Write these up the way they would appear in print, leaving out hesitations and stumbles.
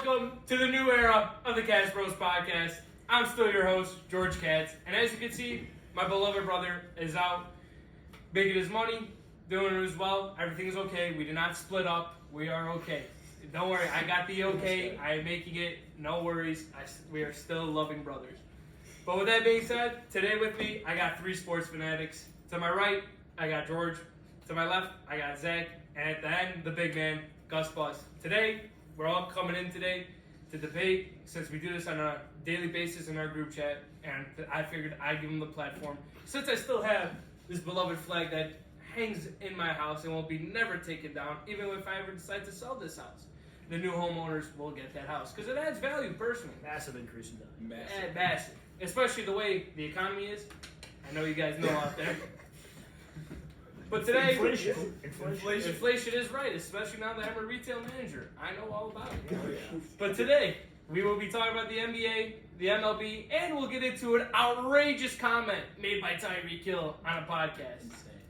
welcome to the new era of the Katzzbros podcast. I'm still your host, George Katz, and as you can see, my beloved brother is out making his money, doing it as well. Everything is okay. We did not split up. We are okay. Don't worry, I got the okay. I am making it. No worries. We are still loving brothers. But with that being said, today with me, I got three sports fanatics. To my right, I got George. To my left, I got Zach. And at the end, the big man, Katzzbros. Today, we're all coming in today to debate, since we do this on a daily basis in our group chat, and I figured I'd give them the platform. Since I still have this beloved flag that hangs in my house and will be never taken down, even if I ever decide to sell this house. The new homeowners will get that house, because it adds value personally. Massive increase in value. Massive. Especially the way the economy is. I know you guys know out there. But today, inflation is right, especially now that I'm a retail manager. I know all about it. Oh, yeah. But today, we will be talking about the NBA, the MLB, and we'll get into an outrageous comment made by Tyreek on a podcast. Insane.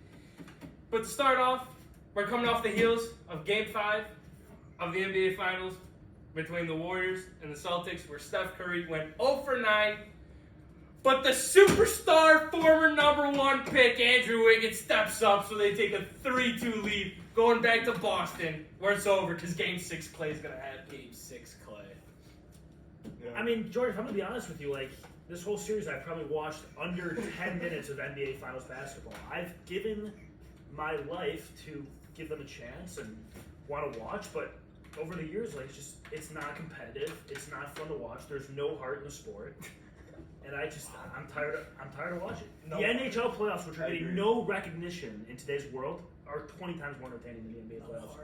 But to start off, we're coming off the heels of Game 5 of the NBA Finals between the Warriors and the Celtics, where Steph Curry went 0 for 9. But the superstar, former number 1 pick, Andrew Wiggins, steps up, so they take a 3-2 lead, going back to Boston, where it's over, because Game 6 Clay is going to have Game 6 Clay. Yeah. I mean, George, if I'm going to be honest with you, like, this whole series I've probably watched under 10 minutes of NBA Finals basketball. I've given my life to give them a chance and want to watch, but over the years, like, it's not competitive. It's not fun to watch. There's no heart in the sport. And I'm tired of watching. The NHL playoffs, which are getting no recognition in today's world, are 20 times more entertaining than the NBA playoffs.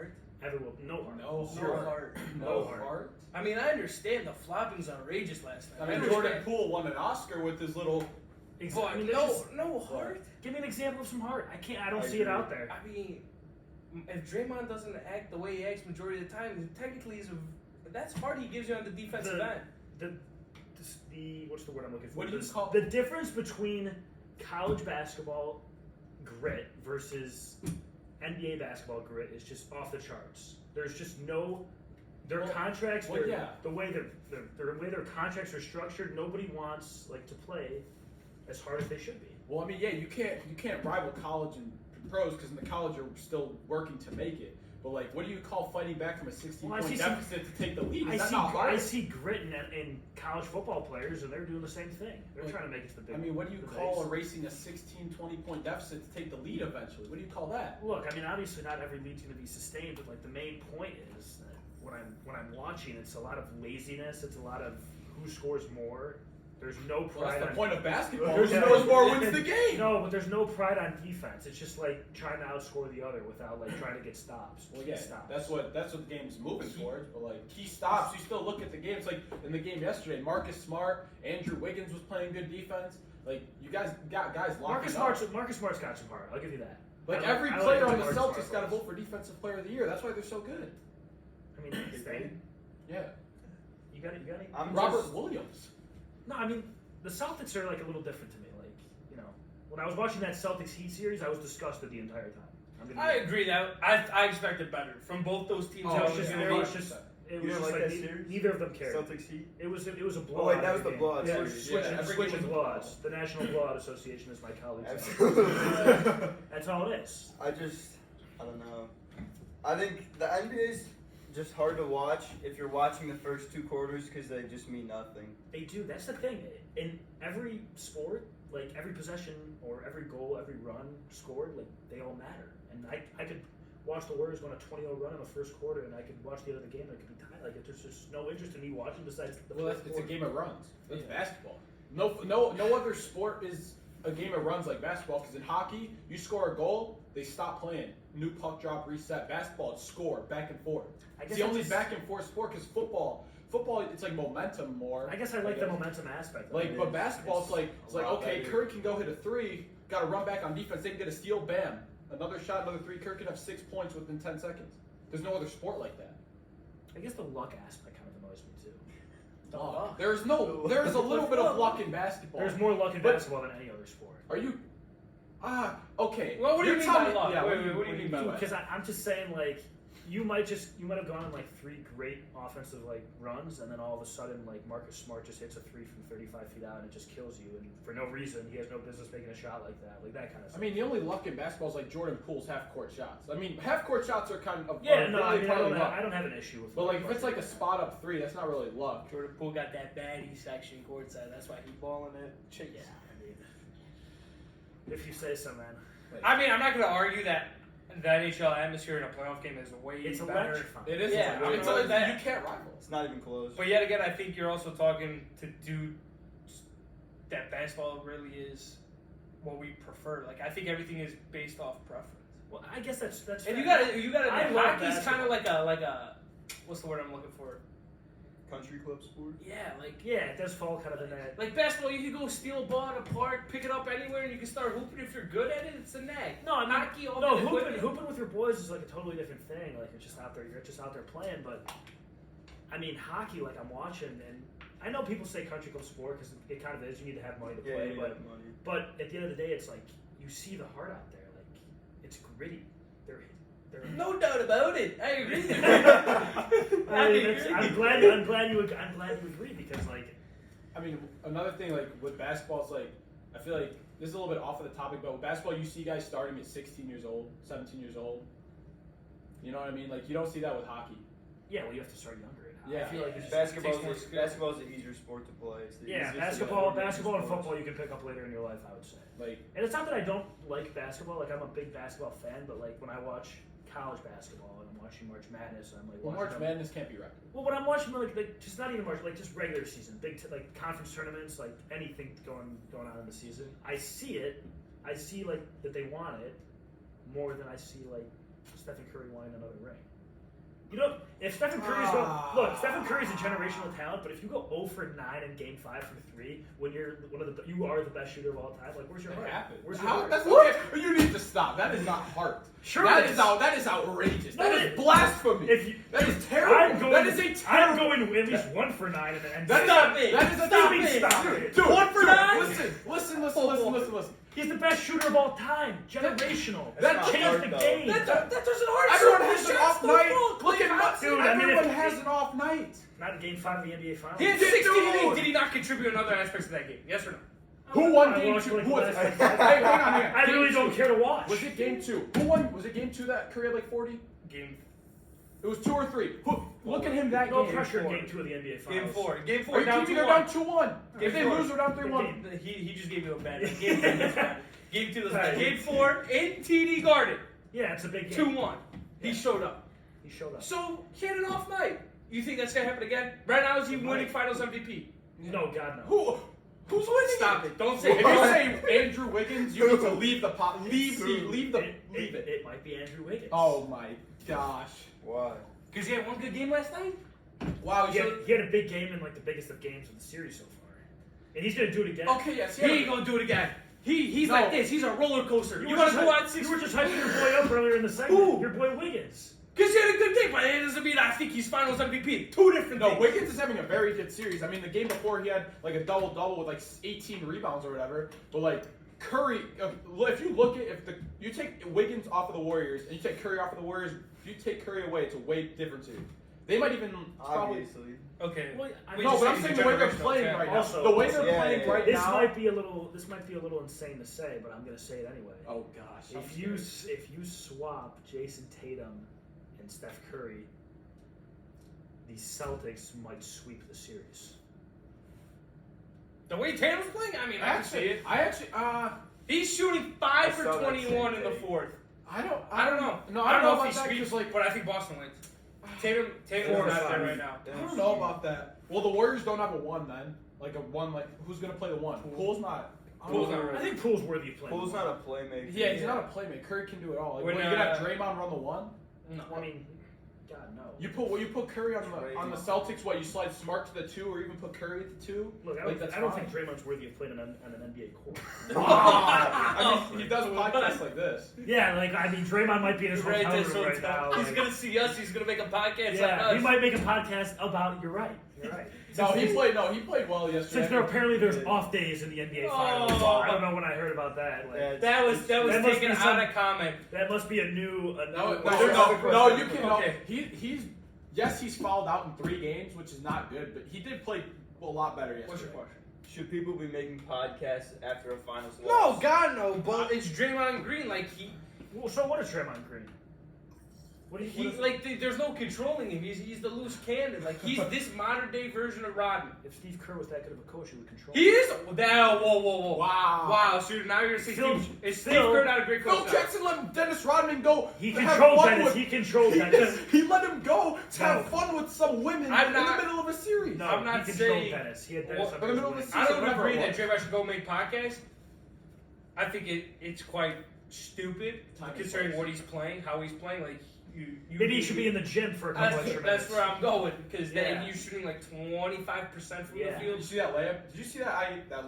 No heart. I mean, I understand the flopping was outrageous last night. I mean, Jordan Poole won an Oscar with his little. But no heart. Give me an example of some heart. I don't see it out there. I mean, if Draymond doesn't act the way he acts majority of the time, technically that's heart he gives you on the defensive end. What's the word I'm looking for? What do you call the difference between college basketball grit versus NBA basketball grit is just off the charts. There's just no contracts. The way their contracts are structured, nobody wants to play as hard as they should be. Well, I mean, you can't rival college and pros, because in the college you're still working to make it. But what do you call fighting back from a 16-point deficit to take the lead? I see grit in college football players, and they're doing the same thing. They're trying to make it to the big. I mean, what do you call erasing a 16-20-point deficit to take the lead eventually? What do you call that? Look, I mean, obviously not every lead's going to be sustained, but the main point is that when I'm watching, it's a lot of laziness. It's a lot of who scores more. There's no pride. Well, that's the on point of basketball. Who scores more wins the game. No, but there's no pride on defense. It's just trying to outscore the other without trying to get stops. Well, yeah, that's what the game's moving towards. But key stops, you still look at the game. It's like in the game yesterday, Marcus Smart, Andrew Wiggins was playing good defense. You guys got guys locking up. Marcus Smart's got some heart. I'll give you that. Every player on the Celtics got to vote for Defensive Player of the Year. That's why they're so good. I mean, yeah. You got it. Robert Williams. No, I mean, the Celtics are a little different to me. When I was watching that Celtics Heat series, I was disgusted the entire time. I agree that I expected better from both those teams. It was neither of them cared. Celtics Heat. It was a blowout. Oh wait, that was the blowout. Yeah, series. switching blowouts. The National Blowout Association is my colleague. Absolutely. That's all it is. I don't know. I think the NBA's just hard to watch if you're watching the first 2 quarters, because they just mean nothing. They do. That's the thing. In every sport, every possession or every goal, every run scored, they all matter. And I could watch the Warriors go on a 20-0 run in the first quarter, and I could watch the other game, and it could be tied. There's just no interest in me watching besides the first It's quarter. a game of runs. That's basketball. No other sport is a game of runs like basketball, because in hockey, you score a goal, they stop playing. New puck drop, reset. Basketball, it's score, back and forth. It's the only back and forth sport, because football, it's momentum more. I guess I like the momentum aspect. But basketball, it's okay, Curry can go hit a 3, got to run back on defense, they can get a steal, bam. Another shot, another 3, Curry can have 6 points within 10 seconds. There's no other sport like that. I guess the luck aspect kind of annoys me too. Luck. There's a little bit of luck in basketball. There's more luck in basketball than any other sport. Are you? Okay. Well, what do you mean by luck? Yeah, wait, what do you mean by luck? Because I'm just saying, you might have gone on like 3 great offensive like runs, and then all of a sudden like Marcus Smart just hits a 3 from 35 feet out and it just kills you, and for no reason he has no business making a shot like that kind of stuff. I mean, the only luck in basketball is like Jordan Poole's half-court shots. I mean, half-court shots are kind of I don't have an issue with. But like if it's like a spot up 3, that's not really luck. Jordan Poole got that baddie section courtside. That's why he balling it. Yeah, I mean, if you say so, man. I mean, I'm not going to argue that the NHL atmosphere in a playoff game is way It's better. electrifying. It is. Yeah, It's I mean, you can't rival. It's not even close. But yet again, I think you're also talking to do that basketball really is what we prefer. Like, I think everything is based off preference. Well, I guess that's. And fair. you gotta I admit, love hockey's basketball. kind of like a what's the word I'm looking for? Country club sport. Yeah, like Yeah, it does fall kind of in that. like basketball. You can go steal a ball at a park, pick it up anywhere, and you can start hooping if you're good at it. It's a nag. No, I mean, hockey. All no, the equipment. hooping with your boys is like a totally different thing. Like you're just out there playing. But I mean, hockey, like I'm watching, and I know people say country club sport because it kind of is. You need to have money to Yeah, play, you but have money. but at the end of the day, it's like you see the heart out there. Like it's gritty. They're No doubt about it. I agree. I mean, I'm glad you agree because like I mean, another thing like with basketball, it's like I feel like this is a little bit off of the topic, but with basketball, you see guys starting at 16 years old, 17 years old. You know what I mean? Like you don't see that with hockey. yeah, well you have to start younger. Yeah. I feel like it's Basketball is an easier sport to play. It's the yeah, easiest basketball of all and sports. football you can pick up later in your life, I would say. Like And it's not that I don't like basketball. Like I'm a big basketball fan, but like when I watch college basketball and I'm watching March Madness, and I'm like, well, watching March them- Madness can't be record. Well, when I'm watching like just not even March, like just regular season, like conference tournaments, like anything going on in the season, I see it. I see like that they want it more than I see like Stephen Curry wanting another ring. You know, if Stephen Curry's Stephen Curry's a generational talent, but if you go 0 for 9 in Game 5 from 3 when you are the best shooter of all time, like where's your heart? Happened. Where's your How? heart? That's okay. You need to stop. That is not heart. Sure that it is is. that is outrageous. No, that it- is blasphemy. If you, That is terrible. I'm terrible. going at least 1 for 9 in the NBA. That's Stop it. That is a Stop dude, it. Stop it. Dude, 1 for 9? Listen. He's the best shooter of all time. Generational. That not changed hard, the though. game. That doesn't hurt. Everyone Certain has an shots off don't night. fall. Look at my Dude, I mean, everyone if- has an off night. Not in Game 5 of the NBA Finals. He had Dude. 16 and 8. Did he not contribute in other aspects of that game? Yes or no? Who won I game watched 2? like Who was it? the Hey, last hang on. I Game really 2. don't care to watch. Was it game 2? Who won? Was it game 2 that Curry had like 40? Game It was 2 or 3. Look at him that No game. pressure in Game 2 of the NBA Finals. Game 4. Game Are 4 you down keeping 2-1. they're down 2-1? If they 4. lose, they're down 3-1. He just gave you a bad game. Game 2 was Right. bad. Game 4 in TD Garden. Yeah, it's a big game. 2-1. He Yeah. showed up. He showed up. So he had an off night. You think that's gonna happen again? Right now is he It winning might. Finals MVP? No, God, no. Who's winning? Stop it! Don't say If it. you say Andrew Wiggins, you need to leave the pot. Leave it. It might be Andrew Wiggins. Oh my gosh. Why? Because he had one good game last night. Wow. He had a big game in like the biggest of games of the series so far. And he's going to do it again. Okay, yes. He ain't gonna do it again. He's No. like this. He's a roller coaster. You were want just to go hype- on 6? You were just hyping your boy up earlier in the segment. Who? Your boy Wiggins. Because he had a good game, but it doesn't mean I think he's Finals MVP. Two different No, things. Wiggins is having a very good series. I mean, the game before he had like a double-double with like 18 rebounds or whatever. But like Curry, if you look at you take Wiggins off of the Warriors and you take Curry off of the Warriors, if you take Curry away, it's a way different series. They might even probably. Obviously. Okay. Well, I We mean, No, but I'm he's a saying the way they're generational playing talent. right now. Also- The way they're Yeah, playing yeah. right this now. might be a little insane to say, but I'm going to say it anyway. Oh gosh. I'm If you scared. swap Jason Tatum and Steph Curry, the Celtics might sweep the series. The way Tatum's playing, I mean, I can see it. I actually, He's shooting 5 for saw that 21 in same the thing. fourth. I don't know. No, I don't know about if he that sweeps, 'cause, like, but I think Boston wins. Tatum's 4 or not there 5. right now. I don't know about that. Well, the Warriors don't have a 1 then. Like a 1, like who's gonna play the 1? Poole's not. Poole's not I ready. think Poole's worthy of playing. Poole's not a playmaker. Yeah, he's not a playmaker. Curry can do it all. Like, When, what, you gonna have Draymond run the 1? No. I mean, God, no. You put Curry on the Celtics. What, you slide Smart to the 2, or even put Curry at the 2? Look, I don't think Draymond's worthy of playing on an NBA court. I mean, he does podcasts like this. Yeah, Draymond might be in his hotel room right now. He's gonna see us. He's gonna make a podcast like Yeah, us. he might make a podcast about. You're right. He played well yesterday. Since apparently there's off days in the NBA Finals. Oh. I don't know when I heard about that. That was must taken be out of comment. That must be a new. No, you can. Okay. He's fouled out in 3 games, which is not good, but he did play a lot better yesterday. What's your question? Should people be making podcasts after a finals No, loss? God, no. But it's Draymond Green. Well, so what is Draymond Green? There's no controlling him. He's the loose cannon. He's this modern day version of Rodman. If Steve Kerr was that good of a coach, he would control. He is. Whoa. Wow. So now you're gonna say Steve still- Kerr not a great coach? Phil Jackson let Dennis Rodman go. He have controlled fun Dennis. with- He controlled Dennis. He let him go to have fun with some women in the middle of a series. No, I'm not he controlled saying- Dennis. He had Dennis Well, under in the his middle of wing. the season. I don't whatever agree it that was. Draymond should go make podcasts. I think it's quite stupid considering what he's playing, how he's playing. Maybe he should be in the gym for a couple extra minutes. That's where I'm going because Yeah. then you're shooting 25% from the Yeah. Did you field. see that layup? Did you see that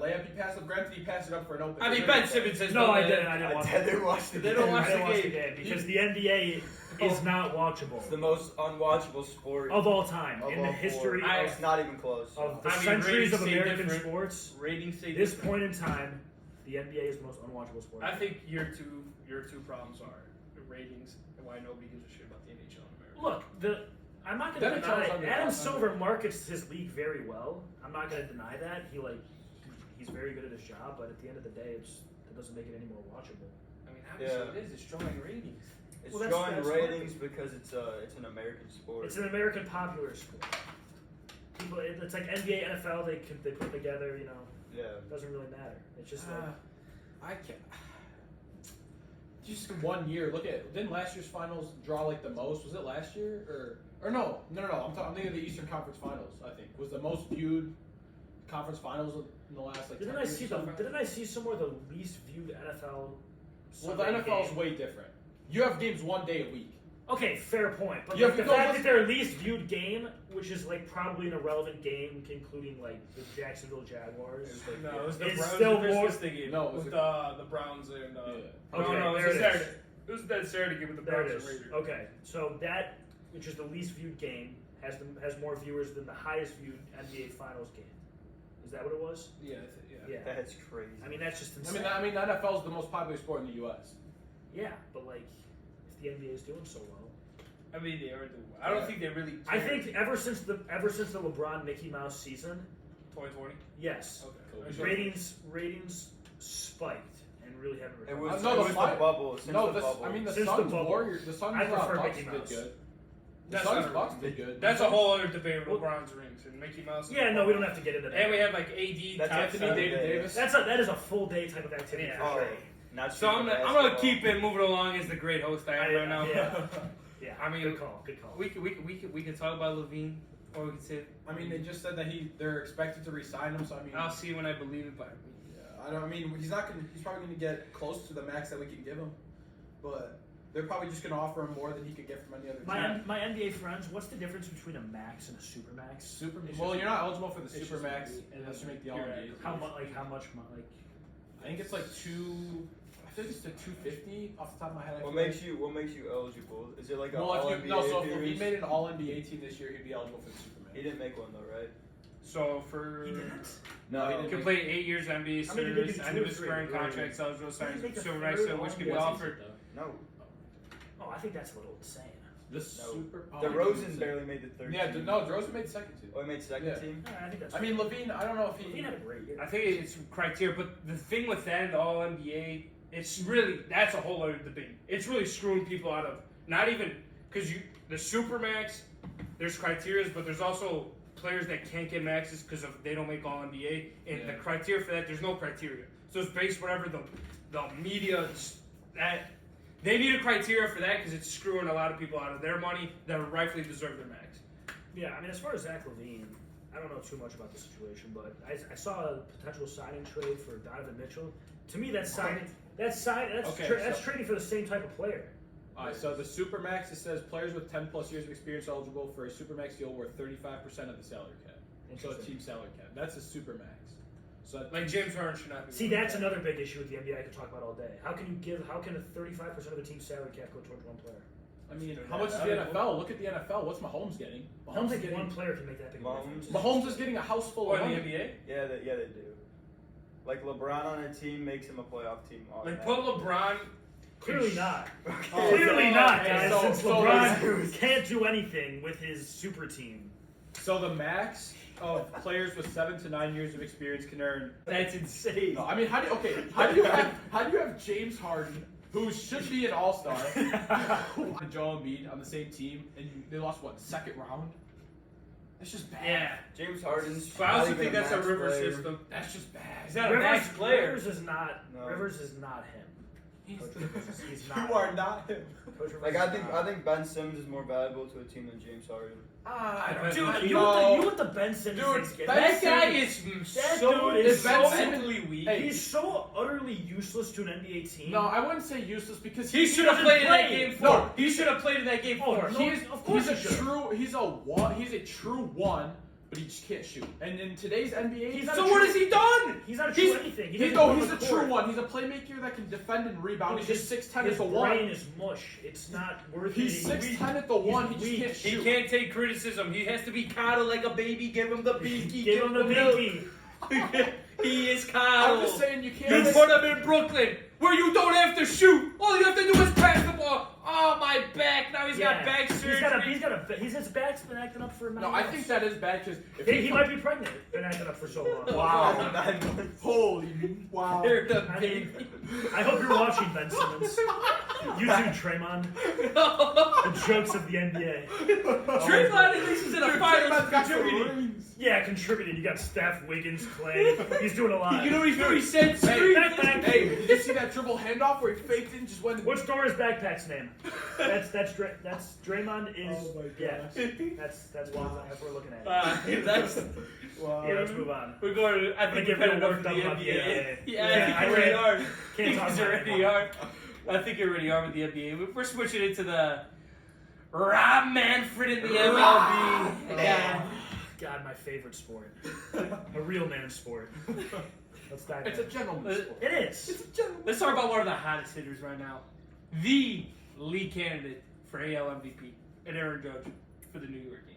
layup he passed up? Granted, he passed it up for an open. I mean, Ben Simmons says No, I that. didn't. I didn't watch I it. didn't watch the They game. don't watch I didn't watch the game. game because the NBA is not watchable It's the most unwatchable sport of all time of in the all history sport. It's not even close. of the I mean, centuries of ratings say American different. sports. Ratings say This different. point in time, the NBA is the most unwatchable sport. I think your two problems are the ratings and why nobody gives a shit about the NHL in America. Look, I'm not going to Dennis Rodman's deny under Adam the Silver top. markets his league very well. I'm not going to deny that. He's very good at his job, but at the end of the day, that doesn't make it any more watchable. I mean, obviously it is. It's drawing ratings. It's Well, drawing that's ratings because it's an American sport. It's an American popular sport. People, it's like NBA, NFL. They put together. Yeah. It doesn't really matter. It's just I can't. Just 1 year. Didn't last year's finals draw the most? Was it last year or no? I'm thinking of the Eastern Conference Finals. I think was the most viewed conference finals in the last 10 Didn't I years see or something. Didn't I see somewhere the least viewed NFL? Well, the Sunday NFL is game? way different. You have games 1 day a week. Okay, fair point. But You the have- fact no, that their least viewed game, which is probably an irrelevant game, including the Jacksonville Jaguars. No, it was the It's Browns still and more- Christmas game. No, it was with the Browns and. Okay, no, it there was it a is. Saturday. It was that Saturday game with the There Browns it and is. Raiders. Okay, so that, which is the least viewed game, has more viewers than the highest viewed NBA Finals game. Is that what it was? Yeah. Yeah. That's crazy. I mean, that's just I insane. mean, the NFL is the most popular sport in the U.S. Yeah, but if the NBA is doing so well. I mean, they are doing. I don't think they really. I think ever since the LeBron Mickey Mouse season, 2020. yes, Okay. ratings spiked and really haven't It recovered. was, No, it the was the Fly- bubble. Since No, the bubble. I mean the Since the Suns, bubble. Warriors, the Suns, I prefer Bucks Mickey did Mouse. good. The That's Suns, not a Bucks reason. did good. That's a whole other debate with LeBron's rings and Mickey Mouse. Yeah, no, we don't have to get into that. And we have AD, That's Anthony Saturday. Davis. That is a full day type of activity. Yeah. for Oh, sure. not So I'm super gonna basketball. keep it moving along as the great host I am right now. Yeah. Yeah, I mean, good call. We could talk about Lavine, or we could say. I mean, they just said that they're expected to re-sign him. So I mean, I'll see when I believe it, but yeah, I mean, he's probably gonna get close to the max that we can give him, but they're probably just gonna offer him more than he could get from any other team. My NBA friends, what's the difference between a max and a super max? Well, you're not eligible for the It's super just max me, and unless you make the you're All right. NBA. How much? How much? I think it's two. I think it's the 250 off the top of my head. What makes you eligible? Is it like a Well, all if NBA so if he appearance? made an All NBA team this year, he'd be eligible for the super He max. didn't make one though, right? so for He didn't. No, he you didn't. can play 8 years NBA I mean, he did service, do end two of his or three. current contract, eligible He sign didn't make the super max, third so which can be all-NBA offered. No. Oh, I think that's a little insane. The super. The Rosen barely made the third Yeah, team. no, DeRozan made second team. Oh, he made second Yeah. team? I think that's. I mean, Levine. I don't know if he had a great year. I think it's criteria, but the thing with that, the All NBA, it's really that's a whole other debate. It's really screwing people out of not even because the supermax. There's criteria, but there's also players that can't get maxes because they don't make All NBA, and Yeah. the criteria for that there's no criteria. So it's based whatever the media that they need a criteria for that because it's screwing a lot of people out of their money that rightfully deserve their max. Yeah, I mean, as far as Zach Lavine, I don't know too much about the situation, but I saw a potential signing trade for Donovan Mitchell. To me, that's Okay, trading for the same type of player. Alright, so the Supermax, it says players with 10 plus years of experience eligible for a Supermax deal worth 35% of the salary cap. So a team salary cap. That's a Supermax. So Like James Harden should not be. See, that's another big issue with the NBA I could talk about all day. How can a 35% of the team's salary cap go towards one player? I mean, how much is the NFL? Look at the NFL. What's Mahomes getting? Mahomes like one player can make that big of a difference. Mahomes is getting a house full Or of in the money. NBA? Yeah, they do. Like LeBron on a team makes him a playoff team. Like put LeBron. Clearly not. Oh, Clearly not, guys. so- Since so LeBron can't do anything with his super team. So the max of players with 7 to 9 years of experience can earn. That's insane. No, I mean, how do you have James Harden, who should be an all-star, and Joel Embiid on the same team, and they lost what, second round? That's just bad. Yeah. James Harden's. But I also not think even that's a max river player. system. That's just bad. He's not a max player. Rivers is not. No. Rivers is not him. Coach Rivers he's not. You are not him. Coach Rivers Like is I not. think Ben Simmons is more valuable to a team than James Harden. Dude, you with the Ben Simmons Dude, thing. That guy is That so dude is Ben so Simmons- mentally weak. Hey, He's so utterly useless to an NBA team. No, I wouldn't say useless because He should have played in that play. game 4. No. He should have played in that game 4. no. He's Of course a he should. he's a true one, but he just can't shoot. And in today's NBA, He's not So a what true- has he done? He's not a He's- true anything. He he's doesn't run a the true court. one. He's a playmaker that can defend and rebound. He's just 6'10" His at the brain one. is mush. It's not worth He's it. 6'10" at the one. He He's just weak. can't He shoot. can't take criticism. He has to be coddled like a baby. Give him the pinky. Give him the milk. pinky. He is I'm coddled. just saying you can't. You put him in Brooklyn, where you don't have to shoot. All you have to do is pass the ball. Oh, my back. Now he's got back surgery. His back's been acting up for 9 No, months. I think that is bad because if He might be pregnant. Been acting up for so long. Wow. 9 months. Holy wow. They're the I baby. mean, I hope you're watching Ben Simmons. You too, Draymond. The jokes of the NBA. Draymond at least is in a finals contributing. Yeah, contributed. You got Steph, Wiggins, Clay. He's doing a lot. You know what he's doing? He said Hey, street. hey, did you see that dribble handoff where he faked it and just went? What's Dora's backpack's name? That's Draymond is. Oh my yeah, gosh. that's what we're looking at. That's. Wow. Yeah, let's move on. We're going to. I think get we're real enough worked of the up about the NBA. NBA. Yeah, Yeah, I think I you already can't- are. can't I think talk you about already it. are. I think you already are with the NBA. We're switching into the Rob Manfred in the MLB. Yeah. God, my favorite sport. A real man's sport. Let's dive It's in. a gentleman's sport. It is. It's a gentleman's. Let's talk about one of the hottest hitters right now. The lead candidate for AL MVP, and Aaron Judge for the New York Yankees.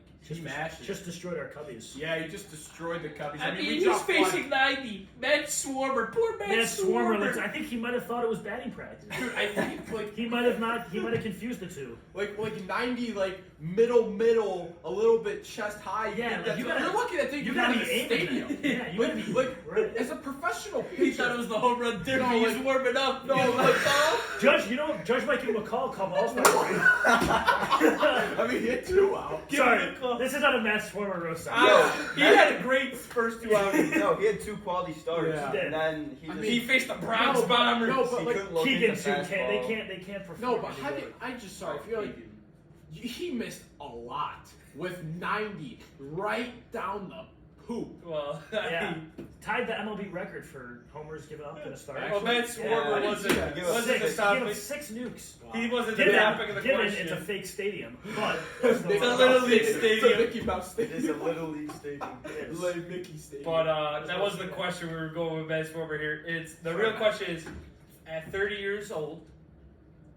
Just destroyed our Cubbies. Yeah, you just destroyed the Cubbies. I mean, we he's dropped facing 90. Matt Swarmer. Poor Matt, Man, Swarmer. Swarmer. I think he might have thought it was batting practice. Dude, I think like He might have not. He might have confused the two. like 90, like middle, a little bit chest high. Yeah, like, you're lucky that thing. You You're not gotta in be a aiming stadium. it. Yeah, you like, gotta be like right. as a professional He pitcher. thought it was the home run derby. No, He's like- warming up. No, You know like- what? Judge, Judge might give him a call. Call All-Star. I mean, he hit 2 out. Sorry, this is not a Matt Swarmer roast. He had a great first 2 outings. No, he had 2 quality starts, Yeah. and then he just He faced the Bronx No, but- Bombers. no, but he like couldn't look Keegan at the too. fastball. They can't perform. no, but how do anymore. I just sorry? I feel like he missed a lot with 90 right down the poop. Well, Yeah, tied the MLB record for homers given up in a start. well, Matt I Swarmer didn't wasn't, see that. Give us wasn't the six. He gave him topic. 6 nukes. He wasn't the Given, topic of the given question. it's a fake stadium, but It's a Little League It's a Stadium. Mickey Mouse It is a Stadium. little league stadium. Like Mickey Stadium. But that wasn't the question we were going with Matt Swarmer here. It's the real question is, at 30 years old,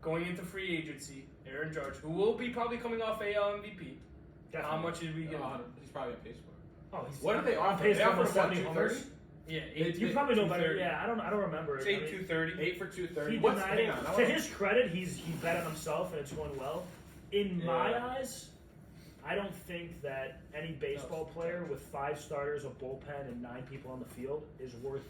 going into free agency, Aaron Judge, who will be probably coming off AL MVP, how much did we get? He's probably on pace for it. Oh, he's What did they offer? pace They for offered almost 70 what, homers. 230? Yeah, You probably know better. 230. Yeah, I don't remember. It's I mean, 8-230. 8 for 230. He What's denied hang it. on, I To wanna- his credit, he bet on himself and it's going well. In my eyes, I don't think that any baseball player with 5 starters, a bullpen, and 9 people on the field is worth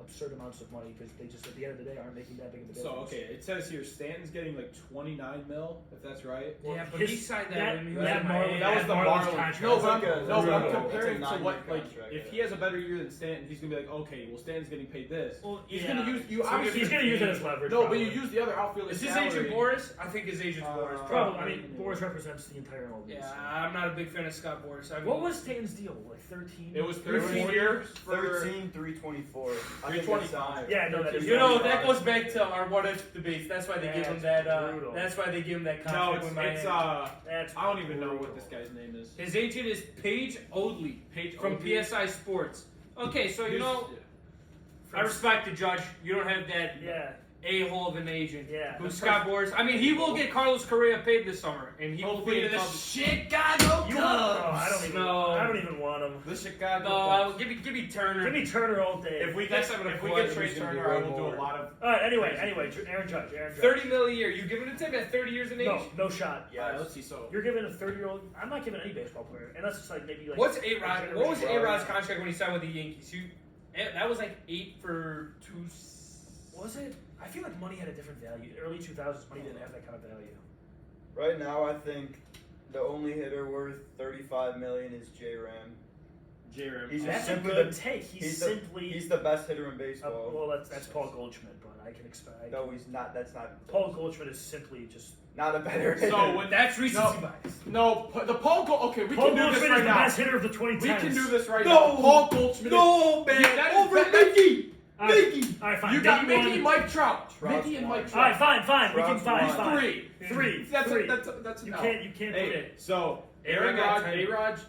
absurd amounts of money because they just at the end of the day aren't making that big of a difference. So okay, it says here Stanton's getting like 29 mil, if that's right. Yeah, but His- he signed that that- when he that was in Marlins- Miami. That was the Marlins Marlins contract. No, but That's I'm, like a- no, but I'm it's a comparing to 9-year what like contract, if yeah. he has a better year than Stanton, he's gonna be like, okay, well Stanton's getting paid this. Well, He's yeah. gonna use you So obviously he's going to use that as leverage. No, but probably. you use the other outfielders. Is his agent Boris? I think his agent's Boris. Probably. I mean, Boris represents the entire MLB. Yeah, I'm not a big fan of Scott Boris. I mean, What was Stanton's deal? Like 13? It was 13 13 years for 13, 324. for it. I think 325. Yeah, no, that is. You know, that goes back to our what if debates. That's why they give him that. brutal. That's why they give him that No, contract with it's Miami. That's I don't even know brutal. what this guy's name is. His agent is Paige Oldley from Oldley? PSI Sports. Okay, so you Who's- know, I respect the judge. You don't have that Yeah. a-hole of an agent. Yeah. Who's Scott Boras. I mean, he will get Carlos Correa paid this summer, and he will Hopefully be in this Chicago You want? No, I don't even. No. I don't even want him. The Chicago No, give me Turner. Give me Turner all day. If we That's get not gonna if we fly, get Trey he's gonna be Turner, I way will do more. a lot of. All right. Anyway, Aaron Judge. 30 mil a year. You giving it to him at 30 years of age? No shot. All right, let's see. So You're giving a 30-year-old. I'm not giving any baseball player, unless it's like maybe like. What's A-Rod? What was Generation. A-Rod's contract when he signed with the Yankees? That was like 8 for 2. Was it? I feel like money had a different value. Early 2000s, money didn't have that kind of value. Right now, I think the only hitter worth $35 million is J-Ram. J-Ram. He's That's a simply good the- take. He's He's simply. the best hitter in baseball. Well, that's Paul Goldschmidt, but I can expect. No, he's not. That's not. Paul Goldschmidt is simply just. Not a better hitter. So when That's recency No. bias. no, the Paul Gold. Okay, we Paul can do this Goldschmidt right is the now. best hitter of the 2010s. We can do this right No. now. Paul Goldschmidt. No, is, man. That is- Over that- Mickey. All right, Mickey. all right, fine. You got Mickey Mickey won. and Mike Trout. Trout's Mickey and one. Mike All right, Trout. fine. We can Trout's fine. one. Fine. Three. That's You no. can't put Hey, it. so Aaron got A-Rod.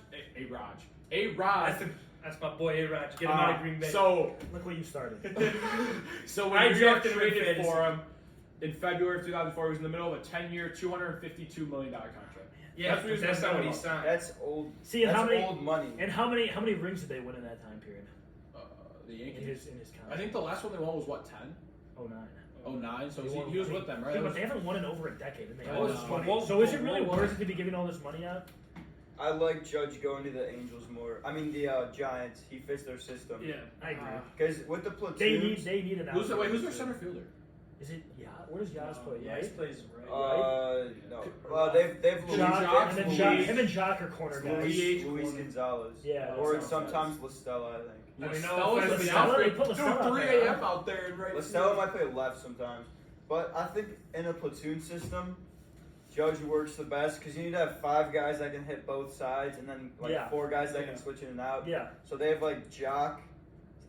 That's my boy A-Rod. Get him out of Green Bay. So Look what you started. So I when New York drafted him in traded fantasy. for him in February of 2004, he was in the middle of a 10-year, $252 million contract. yeah, that's what he was that's not what he gonna signed. That's old. See, and That's how many? old money. And how many rings did they win in that time period? The In Yankees. his contract. I think the last one they won was what, 10? 09. 09. So They won he was one. with them, right? Yeah, but they haven't won in over a decade, and they I owe us know. money. So is it really worth it to be giving all this money out? I like Judge going to the Angels more. I mean the Giants. He fits their system. Yeah. I agree. Because with the platoons, They need an Who's outfield. their center fielder? Is it where does Yaz play? Yeah, Right? he plays right. no. Well, they've Luis, Jock, and then Luis- Jock, him and Jock are corner guys. Luis Gonzalez. Yeah, Or that sounds sometimes Listella, I think. I mean, no Stella's offense, in the Stella, they outfield. put Dude, Stella out 3 there, a.m. huh? out there and right. Listella might play left sometimes. But I think in a platoon system, Judge works the best because you need to have 5 guys that can hit both sides and then like Yeah. 4 guys that can switch in and out. Yeah, So they have like Jock,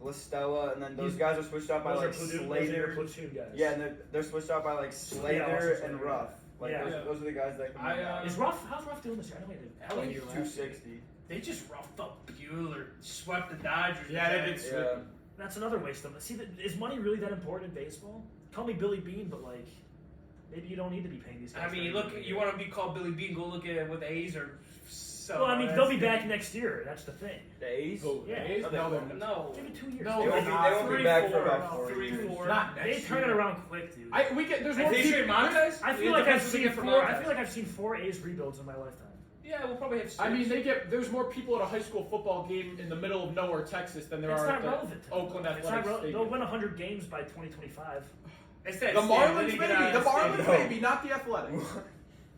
Listella, and then those guys are switched out by those like are platoon, those are your Slater. platoon guys. Yeah, and they're switched out by like Slater Yeah, and also Ruff. Like Yeah. those are the guys that can. Is how's Ruff doing this year? I don't know. Hell, like you're 260. They just roughed up Bueller, swept the Dodgers. Yeah, they did. Yeah. That's another waste of. See, is money really that important in baseball? Call me Billy Bean, but like, maybe you don't need to be paying these guys. I mean, look, you want to be called Billy Bean? Go look at what the A's are. So Well, I mean, they'll be back next year. That's the thing. The A's. Who? Yeah. A's? No, they No, won't. they're No, Give it 2 years. No, They won't be Three, back for four, about 4 3, years. 4. not They next turn it year. around quick, dude. There's I more think people. straight Montes. I feel like I've seen 4 A's rebuilds in my lifetime. Yeah, we'll probably have. 6. I mean, there's more people at a high school football game in the middle of nowhere, Texas, than there It's are not at the relevant. Oakland It's not Athletics relevant. Stadium. They'll win 100 games by 2025. It's that The Stan Marlins, Lilly maybe. get out The of Marlins, Stan. No. maybe. Not the Athletics.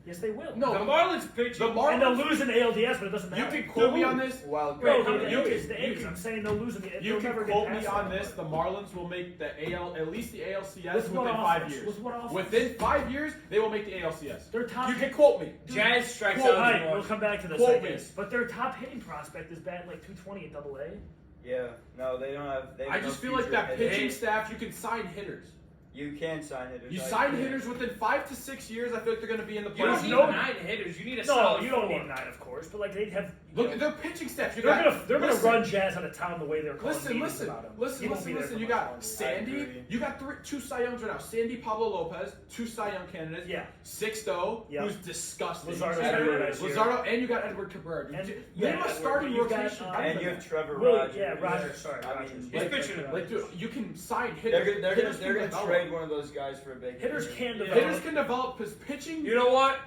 Yes, they will. No, The Marlins pitching. The And they'll Marlins. lose in the ALDS, but it doesn't You matter. can quote me on this. Wild Bro, card. the you A's, can- the you A's. can- I'm saying they'll lose in the. You they'll can never quote get me past on that. this. The Marlins will make the at least the ALCS With what within 5 offense? years. With what offense? Within 5 years, they will make the ALCS. Their top. You can quote me. Jazz strikes Quote, out. all as right, one. we'll come back to this. Quote I me. guess. But their top hitting prospect is batting like 220 in AA. Yeah. No, they don't have. They have I no just feel like future that hitters. pitching staff, you can sign hitters. You can sign hitters. You I sign agree. hitters within 5 to 6 years. I feel like they're going to be in the You don't playoffs. need No. 9 hitters. You need a No, solid you don't 4. need 9, of course, but like they have. Look at their pitching staff. You They're got, gonna listen, run Jazz out of town the way they're calling Listen, meetings listen, about him. listen, He won't be listen, there listen. for You much got longer. Sandy. agree. You got 2 Cy Youngs right now. Sandy, Pablo Lopez, 2 Cy Young candidates. Yeah. Sixto, Yeah. who's disgusting. Luzardo's Edward, nice year. Luzardo, and you got Edward Cabrera. And- Name yeah, a Edward, starting but you got, rotation. And you have Trevor Willie- Rogers. yeah, Rogers, sorry, I Rogers. mean, He's Like, pitching him. like, dude, you can sign hitters. they're gonna Hitters can develop. trade one of those guys for a big. Hitters hitter. can develop. Hitters can develop because pitching. You know what?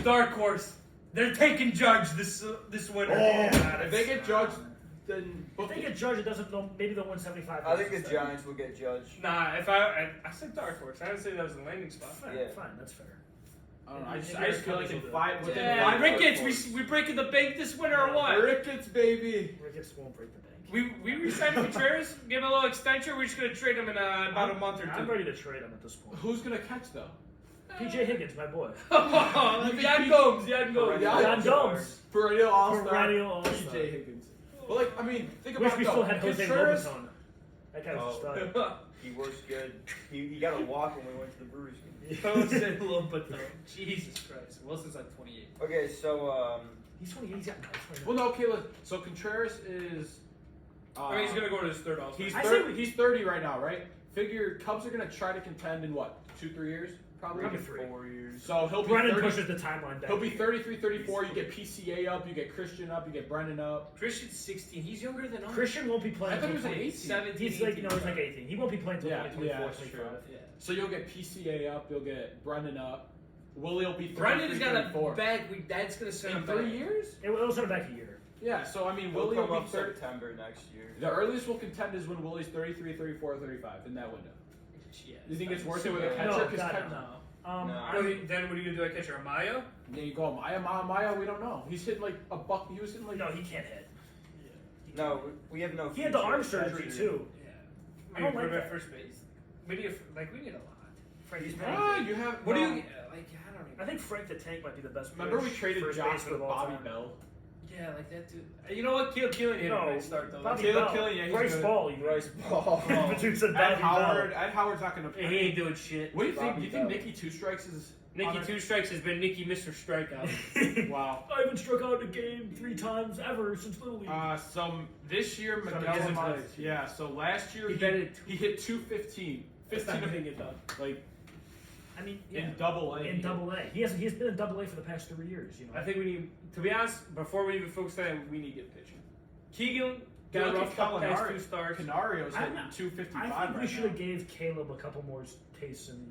Dark horse. They're taking Judge this winter. If they get judged, then If they get judged, it doesn't know. Maybe they'll win 75. I think the games. Giants will get judged. Nah, if I said dark horse, I didn't say that was the landing spot. Fine, Yeah. fine, that's fair. I don't know. I just Maybe feel like in Cubbies will 5 do within Yeah, 5 Ricketts, we breaking the bank this winter or what? Ricketts, baby. Ricketts won't break the bank. We re-signed Contreras, give him a little extension. We're just gonna trade him in about a month or I'm two. ready to trade him at this point. Who's gonna catch though? PJ Higgins, my boy. Yan Gomes. John Gomes. Perennial All-Star. Perennial All-Star. PJ Higgins. Well, like I mean, think Wish about we it, still though. had Jose Contreras- Robinson That guy was a stud. He works good. He got a walk when we went to the Brewers game. Posted a little bit though. Jesus Christ. Wilson's like 28. Okay, so He's 28. He's got nice. Well, no, okay. So Contreras is. I mean, he's gonna go to his third All-Star. He's 30 right now, right? Figure Cubs are gonna try to contend in what, 2-3 years? Probably 4 years. So he'll be Brennan 30, pushes the timeline back. he'll be 33, 34. You get PCA up, you get Christian up, you get Brennan up. Christian's 16. He's younger than us. Christian won't be playing. I thought he until was like 18. 17, He's like 18, no, he's like 18. He won't be playing until Yeah, 2024, that's 25. Yeah. So you'll get PCA up, you'll get Brennan up. Willie will be 33, Brendan's got 34. a back. That's gonna send In him 3 back. years? It'll send him back a year. Yeah, so I mean, we'll Willie come will be up 30. September next year. The earliest we'll contend is when Willie's 33, 34, 35 in that window. Yeah, You think it's worth it with a super- catcher? No, 'Cause God, catcher- no. Then what are you gonna do? I catch Amaya? There you go, Maya. We don't know. He's hitting like a buck. He was hitting like. No, he can't hit. No, we have no. He had the future arm at surgery catcher. too. Yeah. I don't Maybe like put him at that. first base. We need a lot. Frankie's You have. What do no. you like? I don't even. I think Frank the Tank might be the best. Remember we British traded first Josh baseman with of all Bobby time. Bell. Yeah, like that dude. You know what? Caleb Killian hit a No, great start though. Bobby Caleb Bell. Killian, yeah, he's Bryce good. Ball. Bryce Ball. But you said Ed Bobby Howard. Bell. Ed Howard's not gonna. He ain't doing shit. What do you think? Bobby Do you think Bell. Nicky Two Strikes is? Nicky on Two Strikes has been Nicky Mr. Strikeout. Wow. I haven't struck out in a game 3 times ever since Little League. This year Some Miguel isn't Amaya. good. Yeah. So last year He he batted hit 215. 15 of getting it done. like I mean, in Double A. In Double A. He's been in Double A for the past 3 years. You know. I think we need, to be honest, before we even focus on it, we need to get pitching. Keegan Dude, got a look rough at couple past Calinari. 2 starts. Canario's I'm hitting not- 255 I think we right should now. have gave Caleb a couple more tastes in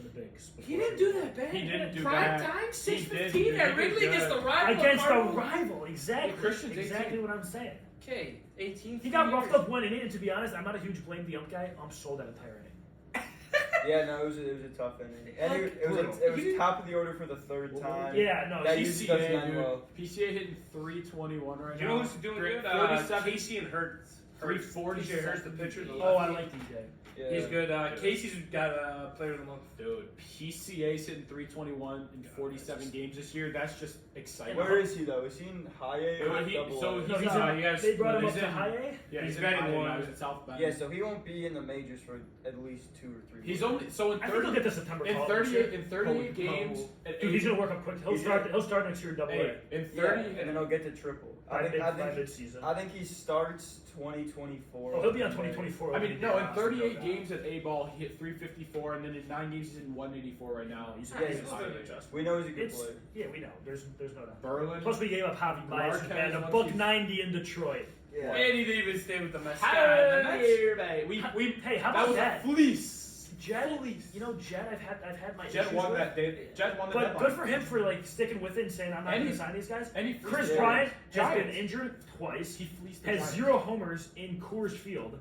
the bigs. He didn't do that bad. He didn't do Prime bad. time, He did. 6:15 He at did Wrigley good. against the rival. Against the Cardinals. rival, exactly. Yeah, Christian's exactly 18. what I'm saying. Okay, 18. He got roughed up one inning, and to be honest, I'm not a huge blame the ump guy. I'm sold that entire inning. Yeah, no, it was a tough inning. And it was top of the order for the third time. Yeah, no, That he's usually doesn't PCA, end dude. well. PCA hitting 321 right You now. know who's doing good? 47. Casey and Hurts. 340. DJ Hurts, the pitcher. The Oh, I lefty. like DJ. Yeah. He's good. Casey's got Player of the Month. Dude, PCA's hitting 321 in 47 games this year. That's just exciting. Where is he though? Is he in high A or He- double so A? he's No, he's in- in, they brought him up he's to in- high A? Yeah, He's he's batting batting one. He's at South Bend. Yeah, so he won't be in the majors for at least 2 or 3 He's weeks. only so in I think he'll 30 get the September in call. 38 games. At Dude, he's gonna work up quick. He'll He's start next year in Double A. Hey, in Yeah, 30 and then he'll get to triple. By mid-season. I think he starts 2024. Oh, he'll be on 2024. I mean, no, in 38 no games at A-ball, he hit 354, and then in 9 games, he's in 184 right now. He's Yeah, he's he's high good A. adjustment. We know he's a good It's, player. yeah, we know. There's no doubt. Berlin. Plus, we gave up Javi Baez Marquez and a once buck he's- 90 in Detroit. Yeah. And he didn't even stay with the Mets. Hey, how That about was that? a fleece. Jet, you know, Jet. I've had my Jet issues won with. that day. Jet won the But deadline. good for him for like sticking with it and saying I'm not And going he- to sign these guys. And he Chris fleeced Bryant the has been Giants. injured twice. He fleeced the Has Giants. 0 homers in Coors Field.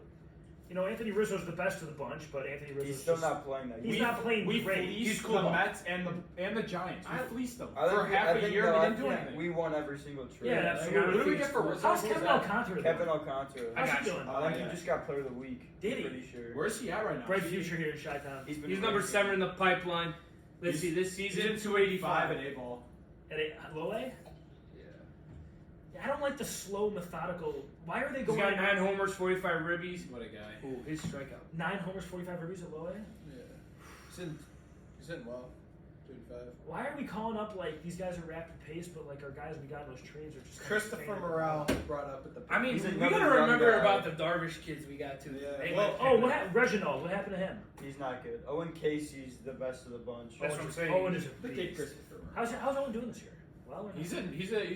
You know, Anthony Rizzo's the best of the bunch, but Anthony Rizzo's He's still just, not playing that. He's game. not playing We great. fleeced He's cool the ball. Mets and the Giants. We fleeced them I for think, half I a think year. though, We I didn't do think anything. we won every single trade. Yeah, absolutely. What do we get for Rizzo? How's What was Kevin that? Alcantara? Kevin doing? Alcantara. I How's got he you. doing? I think yeah. he just got player of the week. Did he? Pretty sure. Where's he at right now? Bright future here in Chi-Town. He's been He's number 7 in the pipeline. Let's see, this He's season, in 285 at A-ball. At low A? I don't like the slow, methodical. Why are they He's going got 9 homers, 45 ribbies. What a guy. Ooh, his strikeout. 9 homers, 45 ribbies at low A? Yeah. He's hitting well. 35. Why are we calling up like these guys are rapid pace, but like our guys we got in those trades are just Christopher kind of Morale brought up at the. I mean, He's we another gotta young remember guy. about the Darvish kids we got too. Yeah. They Well, went- Oh, Reginald? What happened to him? He's not good. Owen Casey's the best of the bunch. That's what I'm saying. Owen is a Look at beast. Christopher. How's Owen doing this year? Well, or not? He's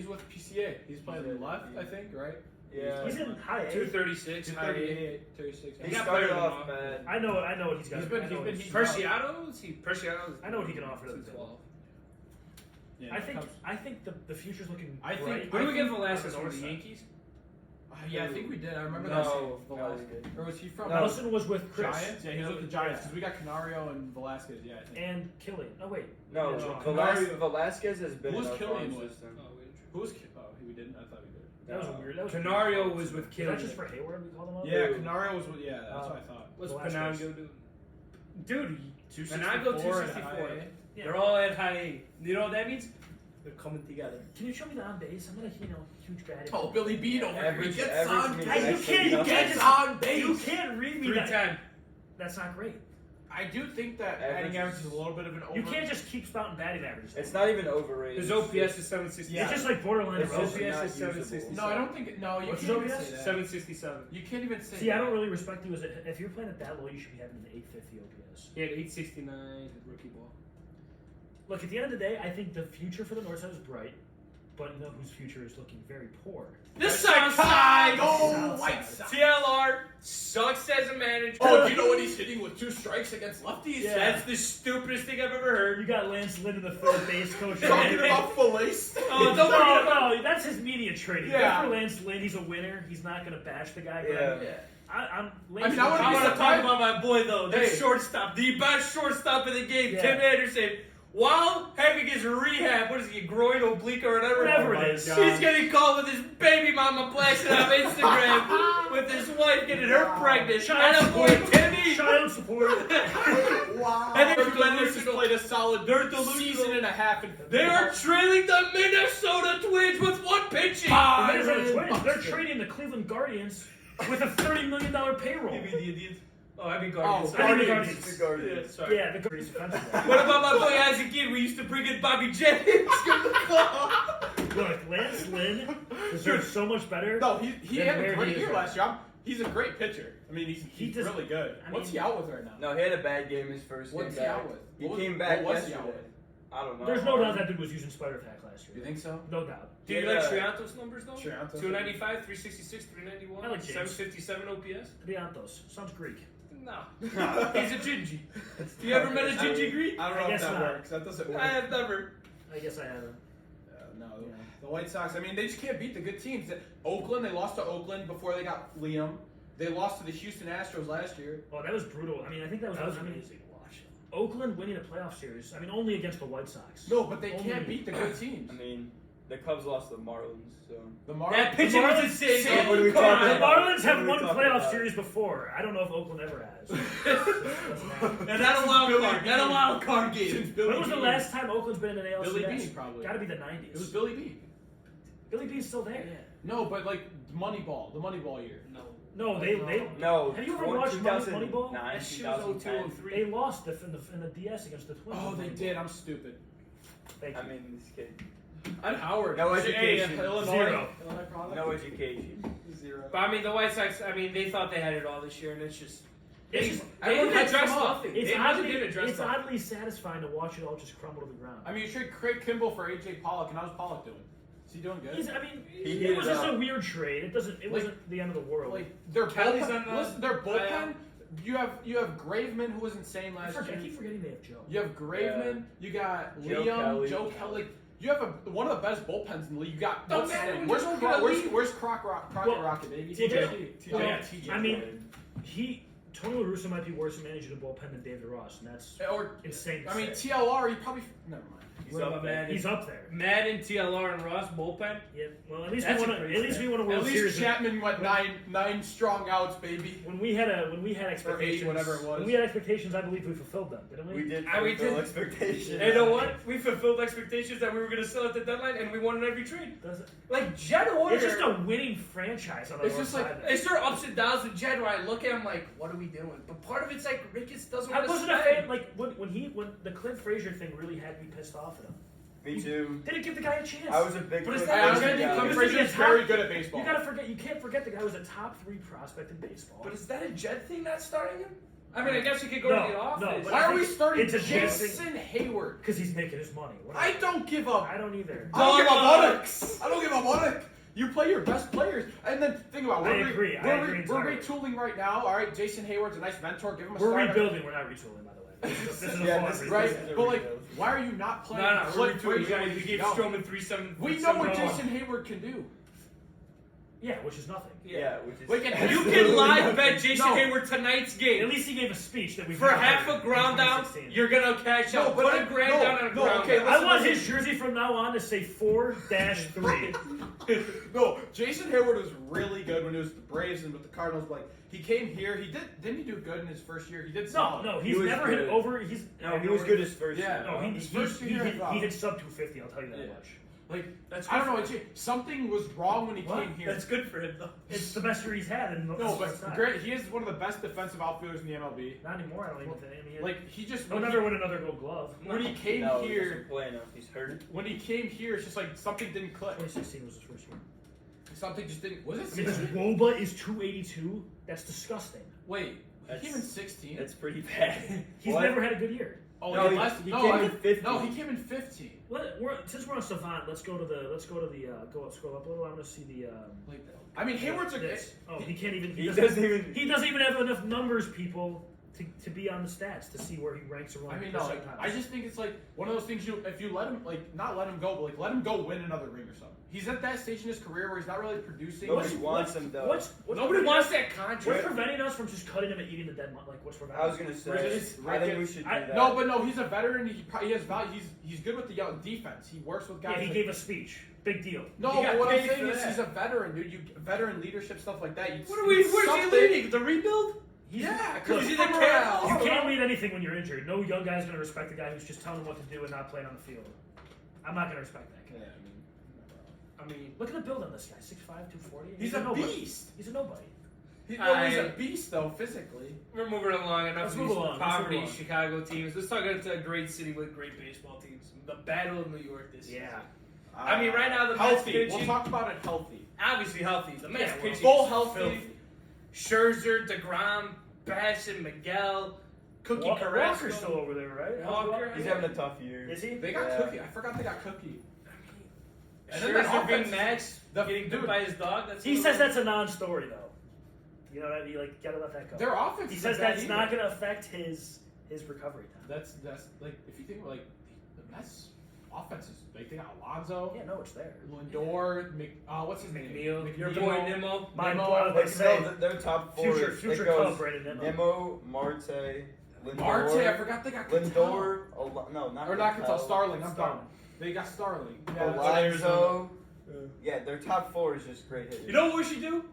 with PCA. He's playing He's in- left, I think, right? Yeah. He's in high A. 236, high A. 36. He got started better than off Mo. bad. I know what he's got. He's been- I know he's been- he's- Preciado? Is he Preciado? I know what he can offer to the 212. Yeah, I think the future's looking I think- bright. Who do we get think- Velasquez on the from? The north Yankees? Yeah, I think we did. I remember No, that. Velasquez. Or was he from No. Nelson was with Chris. Giants? Yeah, he was with the Giants because we got Canario and Velasquez. Yeah, I think. And Killian. Oh wait. No, Yeah, Velasquez has been Who's in our Killian farm with? system. Who was? Oh, we didn't. I thought we did. That was weird. That was Canario was with Is that Killian. just for Hayward? We called him up. Yeah, Who? Canario was with. Yeah, that's what I thought. What's Velasquez. Penango doing? Dude, 264 Penango 264. and Yeah. They're all at high A. You know what that means? They're coming together. Can you show me the on base? I'm not a huge batting. Oh, Billy Bean over here. Average- He gets average on means base. You actually can't nothing. Gets just- on base. You can't read me that. 310. That's not great. I do think that Average batting average is- is a little bit of an over. You can't just keep spouting batting averages. It's not even overrated. His OPS is 767. It's just like borderline It's irrelevant. just OPS not is 767. usable. No, I don't think. No, you What's can't his even OPS? say that. 767. You can't even say. See, I that. don't really respect you as a, if you're playing at that low, you should be having an 850 OPS. He had 869 rookie ball. Look, at the end of the day, I think the future for the North Side is bright, but you know whose future is looking very poor. The South Side! Oh, South White Side. Sox. TLR sucks as a manager. Oh, do you know what he's hitting with 2 strikes against lefties? Yeah. That's the stupidest thing I've ever heard. You got Lance Lynn, the third base coach. Talking about fillet steak. Oh, don't forget about no, that's his media training. Yeah. Good for Lance Lynn, he's a winner. He's not going to bash the guy. But Yeah. I'm Lance I mean, I Lynn- wanna I be want to talk surprised. about my boy, though. The Hey. shortstop. The best shortstop in the game, Yeah. Tim Anderson. While having his rehab, what is he, groin, oblique, or whatever? Whatever Oh it my is. God. He's getting called with his baby mama blasting on Instagram with his wife getting her pregnant. Child And a boy, support. Timmy. Child support. Wow. And then Dirk Lenders has played a solid They're delusional. season and a half. And They are trailing the Minnesota Twins with 1 pitching. The Minnesota Twins, they're trading the Cleveland Guardians with a $30 million payroll. You mean the Indians? Oh, I mean Guardians. Oh, I mean Guardians. the The Guardians. Yeah, sorry. Yeah, the Guardians defensively. What about my boy Isaac Kidd? We used to bring in Bobby James. Look, Lance Lynn deserves so much better. No, he Then had where a he great is year right last year. He's a great pitcher. I mean, he's does- really good. I What's mean- he out with right now? No, he had a bad game his first What's game he back. out with? He What was- came back what was he out yesterday. with? I don't know. There's no doubt that dude was using Spider Tack last You year. think so? No doubt. Do you Yeah. like Triantos numbers though? Triantos. 295, 366, 391, I like James. 757 OPS? Triantos. Sounds Greek. No. He's a Gingy. You ever met a Gingy Greek? I don't I know if guess that not. works. That doesn't work. I have never. I guess I haven't. No, Yeah. the White Sox. I mean, they just can't beat the good teams. Oakland, they lost to Oakland before they got Liam. They lost to the Houston Astros last year. Oh, that was brutal. I mean, I think that was That was I mean, amazing to watch. Oakland winning a playoff series. I mean, only against the White Sox. No, but they Only- can't beat the good teams. I mean, the Cubs lost to the Marlins, so. The Marlins. That pitching Marlins- was insane. Sam- What are we The talking about? Marlins have What are won we talking playoff about? series before. I don't know if Oakland ever has. Doesn't happen. And not a wild card. Not a wild card Since game. Billy When was the Beane. last time Oakland's been in an ALCS? Billy Beane, probably. Got to be the 90s. It was Billy Beane. Billy Beane's still there. No, but like the Moneyball year. No. No, they No. Have you ever watched Moneyball? 2009, That shit was 2010. 02, They lost in the DS against the Twins. Oh, they did. I'm stupid. Thank you. I mean, this kid. I'm Howard. No Hey, education. Illinois. Zero. Illinois product. No education. Zero. But I mean, the White Sox, I mean, they thought they had it all this year, and it's just. It's They, just- they everyone didn't hypes them address up. nothing. It's They really didn't address it's nothing. oddly satisfying to watch it all just crumble to the ground. I mean, you trade Craig Kimball for AJ Pollock, and how's Pollock doing? Is he doing good? I mean, He it was hit it just up. a weird trade. It wasn't the end of the world. Like their Kelly's bullpen. on the Listen, their bullpen. IL. You have Graveman, who was insane I last year. keep forgetting they have Joe. You have Graveman. You got Joe Liam, Kelly. Joe Kelly. You have one of the best bullpens in the league. You got Don't what's his matter, name? we Where's just Croc- don't where's leave. where's Croc Well, Rocket, baby? TJ. Oh, yeah, Well, TJ. I mean, Tony La Russa might be worse at managing a bullpen than David Ross, and that's Or insane. To I mean, say. TLR. He probably never mind. What about Madden? He's up there. Madden, TLR, and Ross bullpen. Yeah. Well, at least That's we a won. great At least we won a World At least Series. Chapman went nine strong outs, baby. When we had expectations, whatever it was. When we had expectations, I believe we fulfilled them, didn't we? We did We fulfill did. expectations. And you know what? We fulfilled expectations that we were going to sell at the deadline, and we won in every trade. Doesn't- Like, Jed Hoyer. It's just a winning franchise on the It's north just like- side. It's their ups and downs with Jed where I look at him like, what are we doing? But part of it's like, Ricketts doesn't I want to wasn't a spend. fan. Like when the Clint Frazier thing really had me pissed off at him. Me too. They didn't give the guy a chance. I was a big. But is Clint that I honestly Frazier think guy. Clint He was Frazier's the top- very good at baseball. You can't forget the guy was a top 3 prospect in baseball. But is that a Jed thing not starting him? I mean, I guess you could go No, to the office. no, but Why I are we think starting it's a Jason Hayward? because he's making his money. What I don't give up. I don't either. I don't give Dog. a buttocks. I don't give a buttock. You play your best players, and then think about it. I agree. I agree We're entirely. retooling right now. All right, Jason Hayward's a nice mentor. Give him a We're start. rebuilding. We're not retooling, by the way. This is a Yeah, full this is- Right, This is a but like, rebuild. why are you not playing? We're Clint retooling. Frazier? We gave No. Stroman 3-7. We know what Jason Hayward can do. Yeah, which is nothing. Yeah, which is. We can- You can live bet Jason Hayward tonight's game. At least he gave a speech that we For half a ground down, you're gonna cash out. Put a grand down on a ground down. I want his jersey from now on to say 4-3. No, Jason Hayward was really good when he was with the Braves and with the Cardinals. Like he came here, didn't he do good in his first year? He did. No, he's was never hit good. over. He was good his first Yeah. year. No, His first he year, hit sub 250. I'll tell you that Yeah. much. Like That's I don't good know. for him. Something was wrong when he What? came here. That's good for him though. It's the best year he's had in the No, last but time. great. He is one of the best defensive outfielders in the MLB. Not anymore. I don't even think. I mean, Like he just he'll never win another Gold Glove. when he came No, he here. doesn't play enough. He's hurt. When he came here, it's just like something didn't click. 2016 was his first year. Something just didn't. Was it I mean, his 16? WOBA is 282. That's disgusting. Wait, That's- he came in 16. That's pretty bad. He's What? never had a good year. Oh, No, he, he- less, he no, came I- in 15. No, he came in 15. Since we're on Savant, let's go to the go up, scroll up a little. I want to see the. Like, I mean, Hayward's a. this. Oh, he can't even. He doesn't even. He doesn't even have enough numbers, people, to be on the stats to see where he ranks around. I mean, no, like, I just think it's like one of those things. If you let him, like, not let him go, but like let him go win another ring or something. He's at that stage in his career where he's not really producing. Nobody wants him though. What's Nobody preventing wants us- that contract. What's preventing us from just cutting him and eating the dead money? Like, what's preventing? I was gonna say. I think we should do that. No, but no, he's a veteran. He has value. He's good with the young defense. He works with guys. Yeah, he like- gave a speech. Big deal. No, He got but what I'm paid saying for is that. he's a veteran, dude. You veteran leadership stuff like that. You Where's he something- leading? The rebuild? Yeah, Look, because he's he's the the cat. You can't lead anything when you're injured. No young guy's gonna respect the guy who's just telling him what to do and not playing on the field. I'm not gonna respect that guy. I mean, Look at the build on this guy. 6'5", 240. He's a nobody. beast. He's a nobody. He's a beast though, physically. we're moving along. Enough Let's of move these along, let's poverty move along. Chicago teams. Let's talk about a great city with great baseball teams. The Battle of New York this year. Yeah. I mean, right now the Mets Healthy. pitching, We'll talk about it healthy. obviously healthy. The Mets Yeah, pitching full is healthy. filthy. Scherzer, DeGrom, Bassett, Miguel, Cookie Carrasco. Walker's still over there, right? How's Walker, He's having a tough year. Is he? They got Yeah. Cookie. I forgot they got Cookie. And then that Scherzer being offense- Max, getting bit by his dog. That's He a says little- that's a non-story, though. You know what I mean? Like, gotta let that go. Their offense. He is says bad that's either. not gonna affect his recovery time. That's like if you think like the Mets offenses, like they got Alonso, Yeah, no, it's there. Lindor, what's his name? McNeil, your McNeil. boy Nimmo. My Nemo, boy, I like, would say, No, their top four. future it Cub, goes Brandon Nimmo. Nemo, Marte, Lindor. Marte, I forgot they got Ketel. Lindor. No, not Or not Ketel, Ketel. Starling. I'm dumb. They got Starling. Alonso. Yeah, their top four is just great hitters. You know what we should do?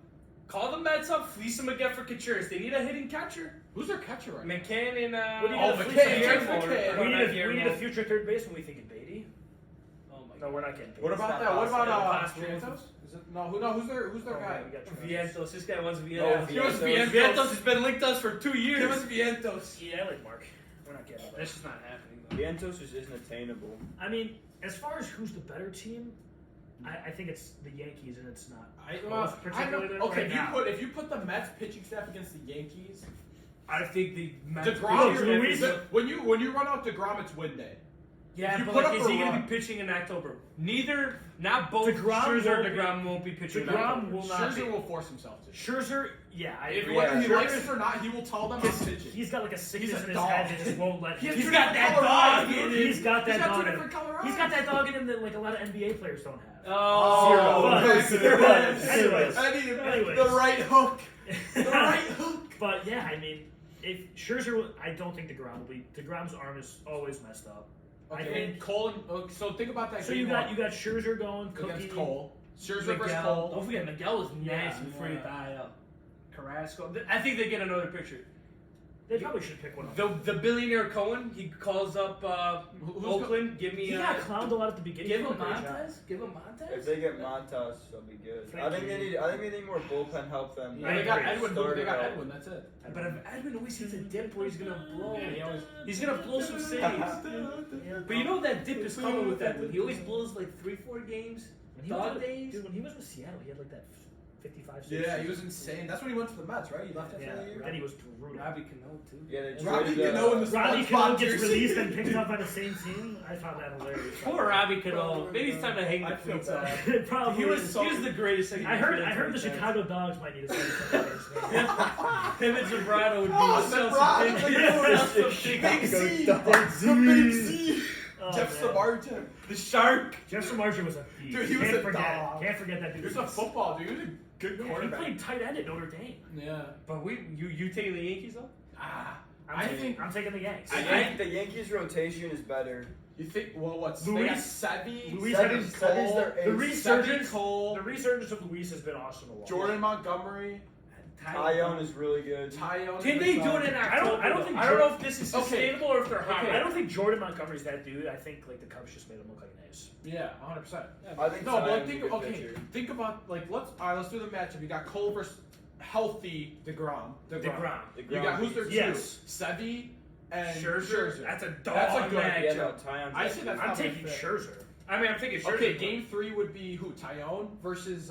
Call the Mets up, fleece them again for Contreras. They need a hitting catcher. Who's their catcher right now? McCann and What do you Oh, need? McCann, Guillermo, McCann. or We not need a Guillermo. future third baseman. We thinking Beatty? Oh my No, God. we're not getting Beatty. What It's about not that? What possible. about Possible. Vientos? Is it no? Who's their Oh, guy? we got Trevor. Vientos. This guy wants Oh, Vientos. Give us Vientos. Vientos has been linked to us for 2 years. Give us Vientos. Yeah, I like Mark. We're not getting that. That's just not happening. Though. Vientos just isn't attainable. I mean, as far as who's the better team, I think it's the Yankees, and it's not. I particularly don't, okay, right now. if you put the Mets pitching staff against the Yankees, I think the Mets. DeGrom, pitching Luis- staff is- when you run out DeGrom, it's win day. Yeah, if you but put like, up is a he going to run- be pitching in October? Not both. DeGrom Scherzer or won't be- DeGrom won't be pitching. in DeGrom October. will not Scherzer be. will force himself to. Scherzer, yeah, I If agree. whether he Scherzer- likes it or not, he will tell them I'm pitching. He's got like a sickness He's a in his dog. head that just won't let him. He's He's got got that color dog eyes, in dude. him. He's got that He's got dog two in him. different color He's eyes. got that dog in him that like a lot of NBA players don't have. Oh, Zero. Anyways. I need Anyways. the right hook. The right hook. But yeah, I mean, if Scherzer, I don't think DeGrom will be. DeGrom's arm is always messed up. I Okay, think. Cole. So think about that. So game you got one Scherzer going, Cookie. against Cole. Scherzer versus Miguel. Cole. Don't forget, Miguel was nasty before he died out. Carrasco. I think they get another pitcher. They probably should pick one up. The billionaire Cohen, he calls up Who's Oakland. Give me He got clowned a lot at the beginning. give He him did a great job. Montes. Give him Montes. If they get Montas, they'll be good. Thank I think you. they need more bullpen help them. Yeah, They got agree. Edwin. They got Edwin. That's it. But if Edwin always hits a dip where he's gonna blow. Yeah, He's gonna blow some saves. But you know that dip is coming with Edwin. He always blows like 3-4 games. When he Dog was, days. Dude, when he was with Seattle, he had like that 55 saves. Yeah, he was insane. That's when he went to the Mets, right? He left after Yeah, that year. and he was brutal. Robbie Cano too. Yeah, they Robbie traded, Cano in the Robbie SpongeBob Cano gets jersey. released and picked up by the same team. I found that hilarious. Poor Robbie Cano. Maybe it's time to hang the I feel cleats up. bad. It probably He was is. the greatest. I heard the Chicago Dogs might need a second players. Him and Zambrano would be Oh, so Zambrano, ridiculous. Big Z. The Big Z. Oh, Jeff man. Samardzija, the shark. Jeff Samardzija was a beast. Dude, he was Can't a forget, dog. Can't forget that dude. He was a football dude. He was a good Yeah, he quarterback. played tight end at Notre Dame. Yeah. But you taking the Yankees though? I think. I'm taking the Yanks. I think the Yankees' rotation is better. You think? Well, what's Luis- they got Sevy, Luis Sevy had- Sevy's their Cole, the ace. resurgence, Sevy Cole, the resurgence of Luis has been awesome to watch. Jordan Montgomery, Tyone is really good. Tyone. Can they do it in October? I don't think I don't know if this is Okay. sustainable or if they're hot. I don't think Jordan Montgomery's that dude. I think like the Cubs just made him look like an ace. Yeah, 100%. I think No, but Tyone's a think good okay. pitcher. Think about let's do the matchup. You got Cole versus healthy DeGrom. DeGrom. You got who's their two? Yes. Sevy and Scherzer. That's a dog That's a good match. Yeah, no, Tyone's I actually see that's I'm not taking fair. Scherzer. I mean, I'm thinking Scherzer. Okay, game 3 would be who? Tyone versus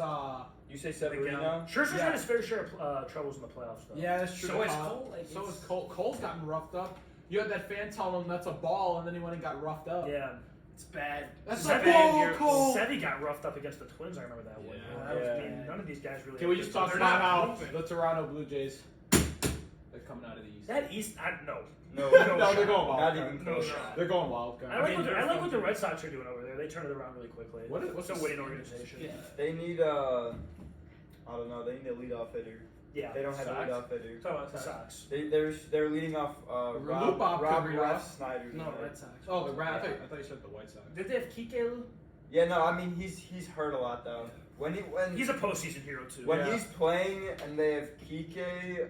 You say Severino? Scherzer's Yeah. had his fair share of troubles in the playoffs, though. Yeah, that's true. So is Cole. Like, So it's- is Cole. Cole's gotten roughed up. You had that fan telling him that's a ball, and then he went and got roughed up. Yeah. It's bad. That's a a bad ball, year. Cole. Sevy got roughed up against the Twins. I remember that one. Yeah. That was, I Yeah. mean, none of these guys really. Can we just talk They're about not how moving. the Toronto Blue Jays they're coming out of the East? That East, no. No, No, they're going wild Not card. even No close. shot. They're going wild card. I like, mean, I like what the Red Sox are doing over there. They turn it around really quickly. What's a the- winning organization? Yeah. They need I don't know. They need a leadoff hitter. Yeah. They don't have a Sox? leadoff hitter. Talk about The Sox. Sox. They're leading off Lupop Rob could read off. Snyder. No, Red Sox. Oh, the Rat. I thought you said the White Sox. Did they have Kike? Yeah, no, I mean he's hurt a lot though. When He's a postseason hero too. when Yeah. he's playing and they have Kike,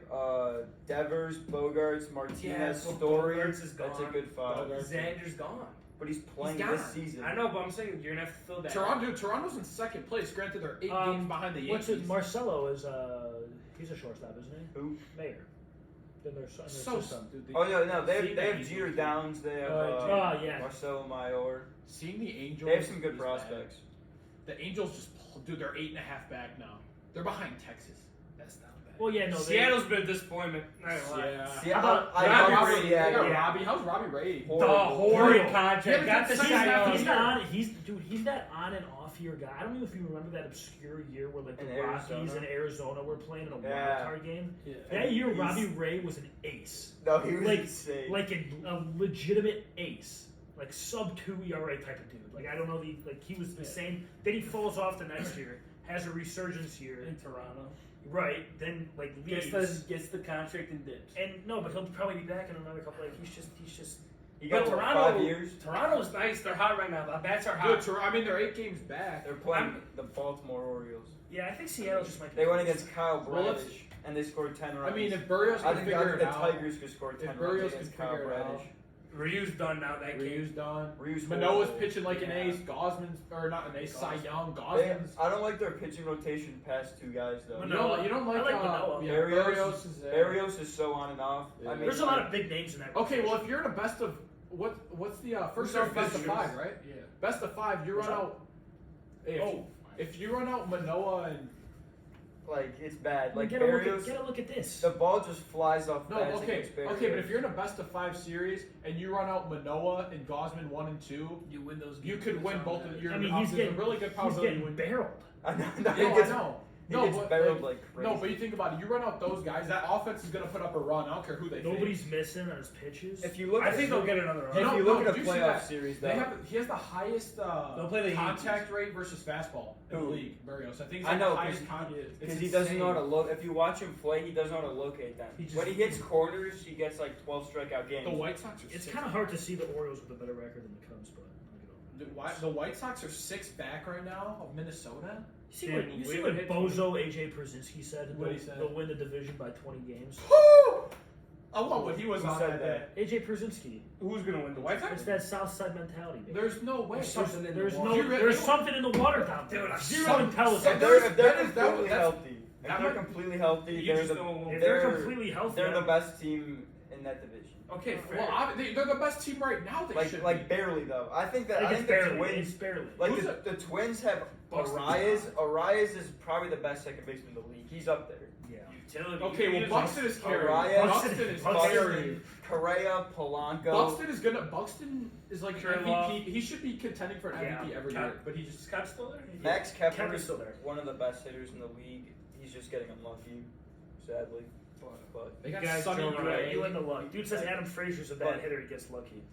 Devers, Bogarts, Martinez, but Story, Bogarts is that's a gone. good five. Bogarts. Xander's gone. But he's playing He's this gone. season. I know, but I'm saying you're gonna have to fill that. Toronto's in second place. Granted, they're 8 games behind the Yankees. What's it? Marcelo is he's a shortstop, isn't he? Who? Mayor. In their So, system. dude, Oh no, they See, have he's Jeter looking. Downs. They have Oh, yeah. Marcelo Mayor. seeing the Angels. They have some good is prospects. bad. The Angels dude, they're 8.5 back now. They're behind Texas. That's not bad. Well, yeah, no. Seattle's been a disappointment. Not gonna lie. Yeah. See, How about I Robbie love Ray, Ray. they got yeah. Robbie. How's Robbie Ray? The Horrible. horrid Horrible. contract. Yeah, Got the but He's Cy Young. he's not. He's that on and off year guy. I don't know if you remember that obscure year where like the In Rockies Arizona. and Arizona were playing in a Yeah. wild card game. Yeah. That year, He's- Robbie Ray was an ace, No, he was Like- insane. like a legitimate ace, like sub 2 ERA type of dude. Like I don't know he was the same. Then he falls off the next year, has a resurgence year, In Toronto. right? Then like leaves. Gets the contract and dips. And no, but he'll probably be back in another couple. Like he's just. he But got what, Toronto, 5 years. Toronto's nice. They're hot right now. The bats are Dude, hot. I mean, they're 8 games back. They're playing the Baltimore Orioles. Yeah, I think Seattle just might. They went against Kyle Well, let's- Bradish and they scored 10 runs. I mean, if Burrios I can think figure the it out. Tigers could score 10 If runs Burrios against can Kyle figure it out. Bradish. Ryu's done now. That game. Ryu's done. Ryu's Manoah's horrible. pitching like an Yeah. ace. Gosman's or not an ace. Cy Young. They, Gosman's. I don't like their pitching rotation past 2 guys though. Manoah. You don't like I like Manoah. yeah, Barrios, Barrios is Barrios is so on and off. Yeah. I mean, There's a lot of big names in that. Okay, well, rotation. if you're in a best of what's the first their off best of visitors? 5, right? Yeah. Best of 5, you Who's run that? out. If, Oh. if you run out Manoah and like it's bad. Like get a look Barrios, at this. the ball just flies off. no, bats okay, against Barrios. okay, but if you're in a best of 5 series and you run out Manoah and Gosman 1 and 2, You win those games. you could win both of your. I mean, he's there's getting a really good he's probability you getting win. barreled. I know, No, he I gets, know. he No, gets but barreled like crazy. no, but you think about it. You run out those guys. That offense is gonna put up a run. I don't care who they Nobody's face. missing on his pitches. if you look, I at think they'll get another If run. No, you no, look at a did you see playoff that? series, They though, have he has the highest They'll play the contact rate versus fastball in the Who? league. Barrios, I think he's I like know, the highest 'cause contact. because he doesn't know how to look. If you watch him play, he doesn't know how to locate them. He just- When he hits quarters, he gets like 12 strikeout games. The White Sox are it's 6 kind of hard to see the Orioles with a better record than the Cubs, but The White Sox are 6 back right now of Minnesota. you see Yeah, what you we see would what hit Bozo AJ Przinsky said? What'd he They'll- say? They'll win the division by 20 games. I love what he was Who on said that day. AJ Przinsky. Who's gonna win? The White It's Sox? that South Side mentality. Baby. There's no way. There's something in the there's water. no You re- there's you- something in the water down there. Dude, Zero some- intelligence. some- If they're, if they're that is- that- completely that's- healthy, if that they're might- completely healthy, You they're just the, don't. if they're they're- completely healthy, they're the I- best team in that division. Okay, fair. Well, they're the best team right now. They should Like be. barely though. I think I that think the it's barely. Twins. It's barely. Like Who's the Twins have Buxton's Arias. not. Arias is probably the best second baseman in the league. He's up there. Yeah. Utility. Okay, well, Buxton is carrying. Arias, Buxton is Buxton- carrying. Correa, Polanco. Buxton is like an Kirilloff. MVP. He should be contending for an MVP Yeah. every year, but he just. Scott's still there? Max Kepler Kepler's is still there. one of the best hitters in the league. He's just getting unlucky, sadly. But They got Guys, Sonny Joe You Gray. went to luck. Dude says Adam Frazier's a bad But- hitter. He gets lucky.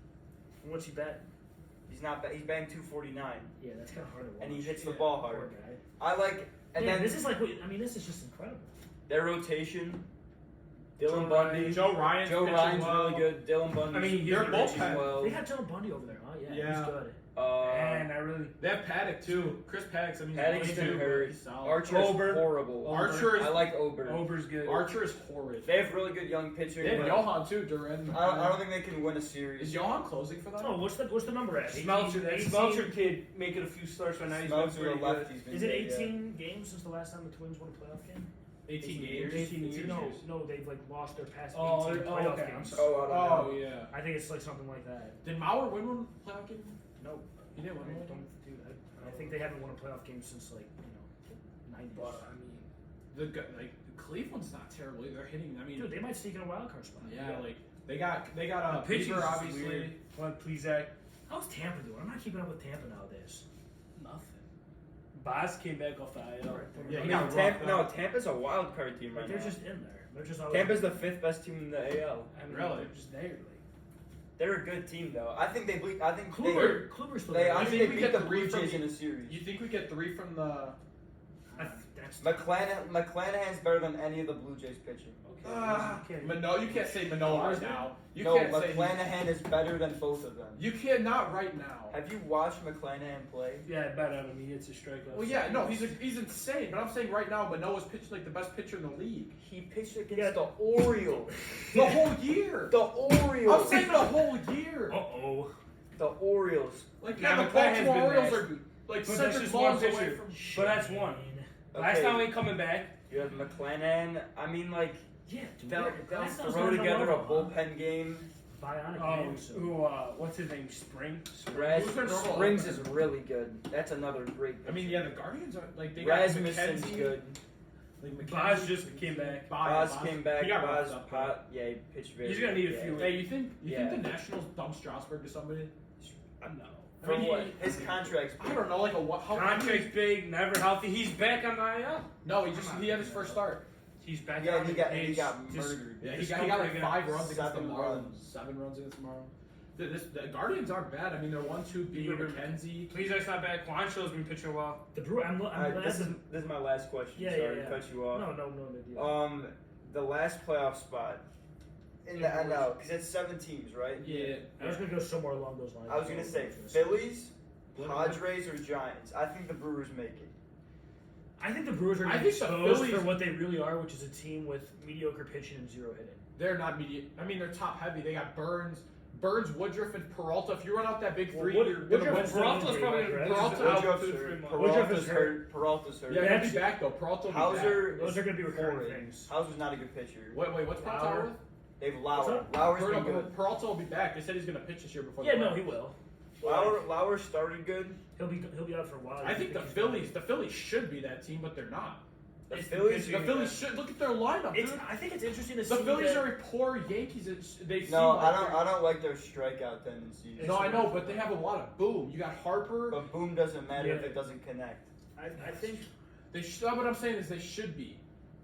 And what's he bet? He's not bad. He's batting 249. Yeah, that's kind of hard to watch. And he hits the ball hard. Poor guy. I like, and Yeah, then this is like, this is just incredible. their rotation. Dylan Joe Bundy. Ryan. Joe Ryan's pitching Ryan's well. really good. Dylan Bundy. I mean, he's They're the both pitching bad. well. They got Dylan Bundy over there, huh? Yeah, Yeah. he's good. And I really. They have Paddock too. Chris Paddock's. I mean, Paddock's he's been good, hurt. he's solid. Archer is Ober. horrible. Archer is. I like Ober. Ober's good. Archer is horrid. They have really good young pitching. They have but Johan too. Duran. I don't think they can win a series. Is Johan closing for them? Oh, what's the number at? Smeltzer, that 18? Smeltzer kid making a few starts right now. He's been Smeltzer, pretty the good. lefty's been Is it good, 18 games since the last time the Twins won a playoff game? 18 games. 18 years. No, they've like lost their past 18 Oh, playoff okay. games. Oh, I don't know. Oh yeah. I think it's like something like that. Did Mauer win one playoff game? No, He didn't win I one. don't do that. I think they haven't won a playoff game since like the 90s. But I mean, Like Cleveland's not terrible. They're hitting. I mean, Dude, they might sneak in a wild card spot. yeah, like they got the pitching Bieber, is obviously. weird. But please, Zach. How's Tampa doing? I'm not keeping up with Tampa nowadays. Nothing. Boz came back off the IL. Yeah, I he mean, got roughed up. Tampa's a wild card team Like right they're now. just in there. They're just always. Tampa's the 5th best team in the AL. I mean, Really? they're just there. Like, They're a good team though. I think they beat. I think Kluber's still they. there. I You think think they we beat get the 3 Blue from Jays the- in a series. You think we get 3 from the? That's McClanahan's better than any of the Blue Jays pitching. You can't say Manoa right now. You No, can't say McClanahan is better than both of them. You cannot right now. Have you watched McClanahan play? yeah, I bet on him. He hits a strikeout. Well, yeah, no, he's insane. But I'm saying right now, Manoa's pitching like the best pitcher in the league. He pitched against the Orioles. The whole year. The Orioles. I'm saying the whole year. Uh-oh. The Orioles. Like Yeah, yeah, the McClanahan's Baltimore been Orioles nice. are like But that's 7 just balls one away pitcher. from. But that's one. Last Okay. time we ain't coming back. You have McClanahan. I mean, like, Yeah, dude. they'll That's not throw something together a I love, huh? bullpen game. Bionic Oh, man, so. what's his name? Spring. Who's their normal Springs opener? is really good. That's another great. I mean, yeah, the Guardians are like they got Rasmussen's McKenzie. good. Like Boz just came back. Boz came back. He got Boz roughed up. pot. Yeah, he pitched very. He's gonna need a good, few. yeah. Hey, you think Yeah. the Nationals dump Strasburg to somebody? No. For I mean, what? His contract's I don't know, like a what? How Contract's big, never healthy. He's back on the IL. No, he had his first start. He's back Yeah, on he the got page. murdered. Yeah, he Just got don't like forget 5 runs against the 7 Marlins. runs. 7 runs against the Marlins. The Guardians aren't bad. I mean, they're 1-2. Bieber, Bieber. McKenzie. Please, that's not bad. Juancho's been pitching well. The Brew. I'm glad. This is my last question. Yeah, Sorry yeah, to yeah. cut you off. No big deal. The last playoff spot in the NL because it's 7 teams, right? Yeah. I was gonna go somewhere along those lines. I was gonna say Phillies, Padres, or Giants. I think the Brewers make it. I think the Brewers are I going to be think the exposed Phillies- for what they really are, which is a team with mediocre pitching and 0 hitting. They're not medium. I mean, they're top heavy. They got Burns, Woodruff, and Peralta. If you run out that big 3, Wood- you're gonna Woodruff win. is Peralta's probably gonna right? Peralta Woodruff's out hurt. 2-3 months. Woodruff is hurt. Peralta's hurt. Yeah, he'll be That's- back though. Peralta will be Hauser. back. Those are going to be recurring horrid. things. Hauser's not a good pitcher. Wait, what's Peralta Lauer. with? They've What's Lauer. up? Lauer's been good. Peralta will be back. They said he's gonna pitch this year before. Yeah, the no, playoffs. he will. Lauer started good. He'll be out for a while. I think the Phillies should be that team, but they're not. The It's Phillies. pitching. The Phillies should look at their lineup. It's, Dude. I think it's interesting to see. The Phillies that, are a poor Yankees. They seem No, like I don't like their strikeout tendencies. No, I know, but they have a lot of boom. You got Harper. But boom doesn't matter if Yeah. it doesn't connect. I think. What I'm saying is they should be.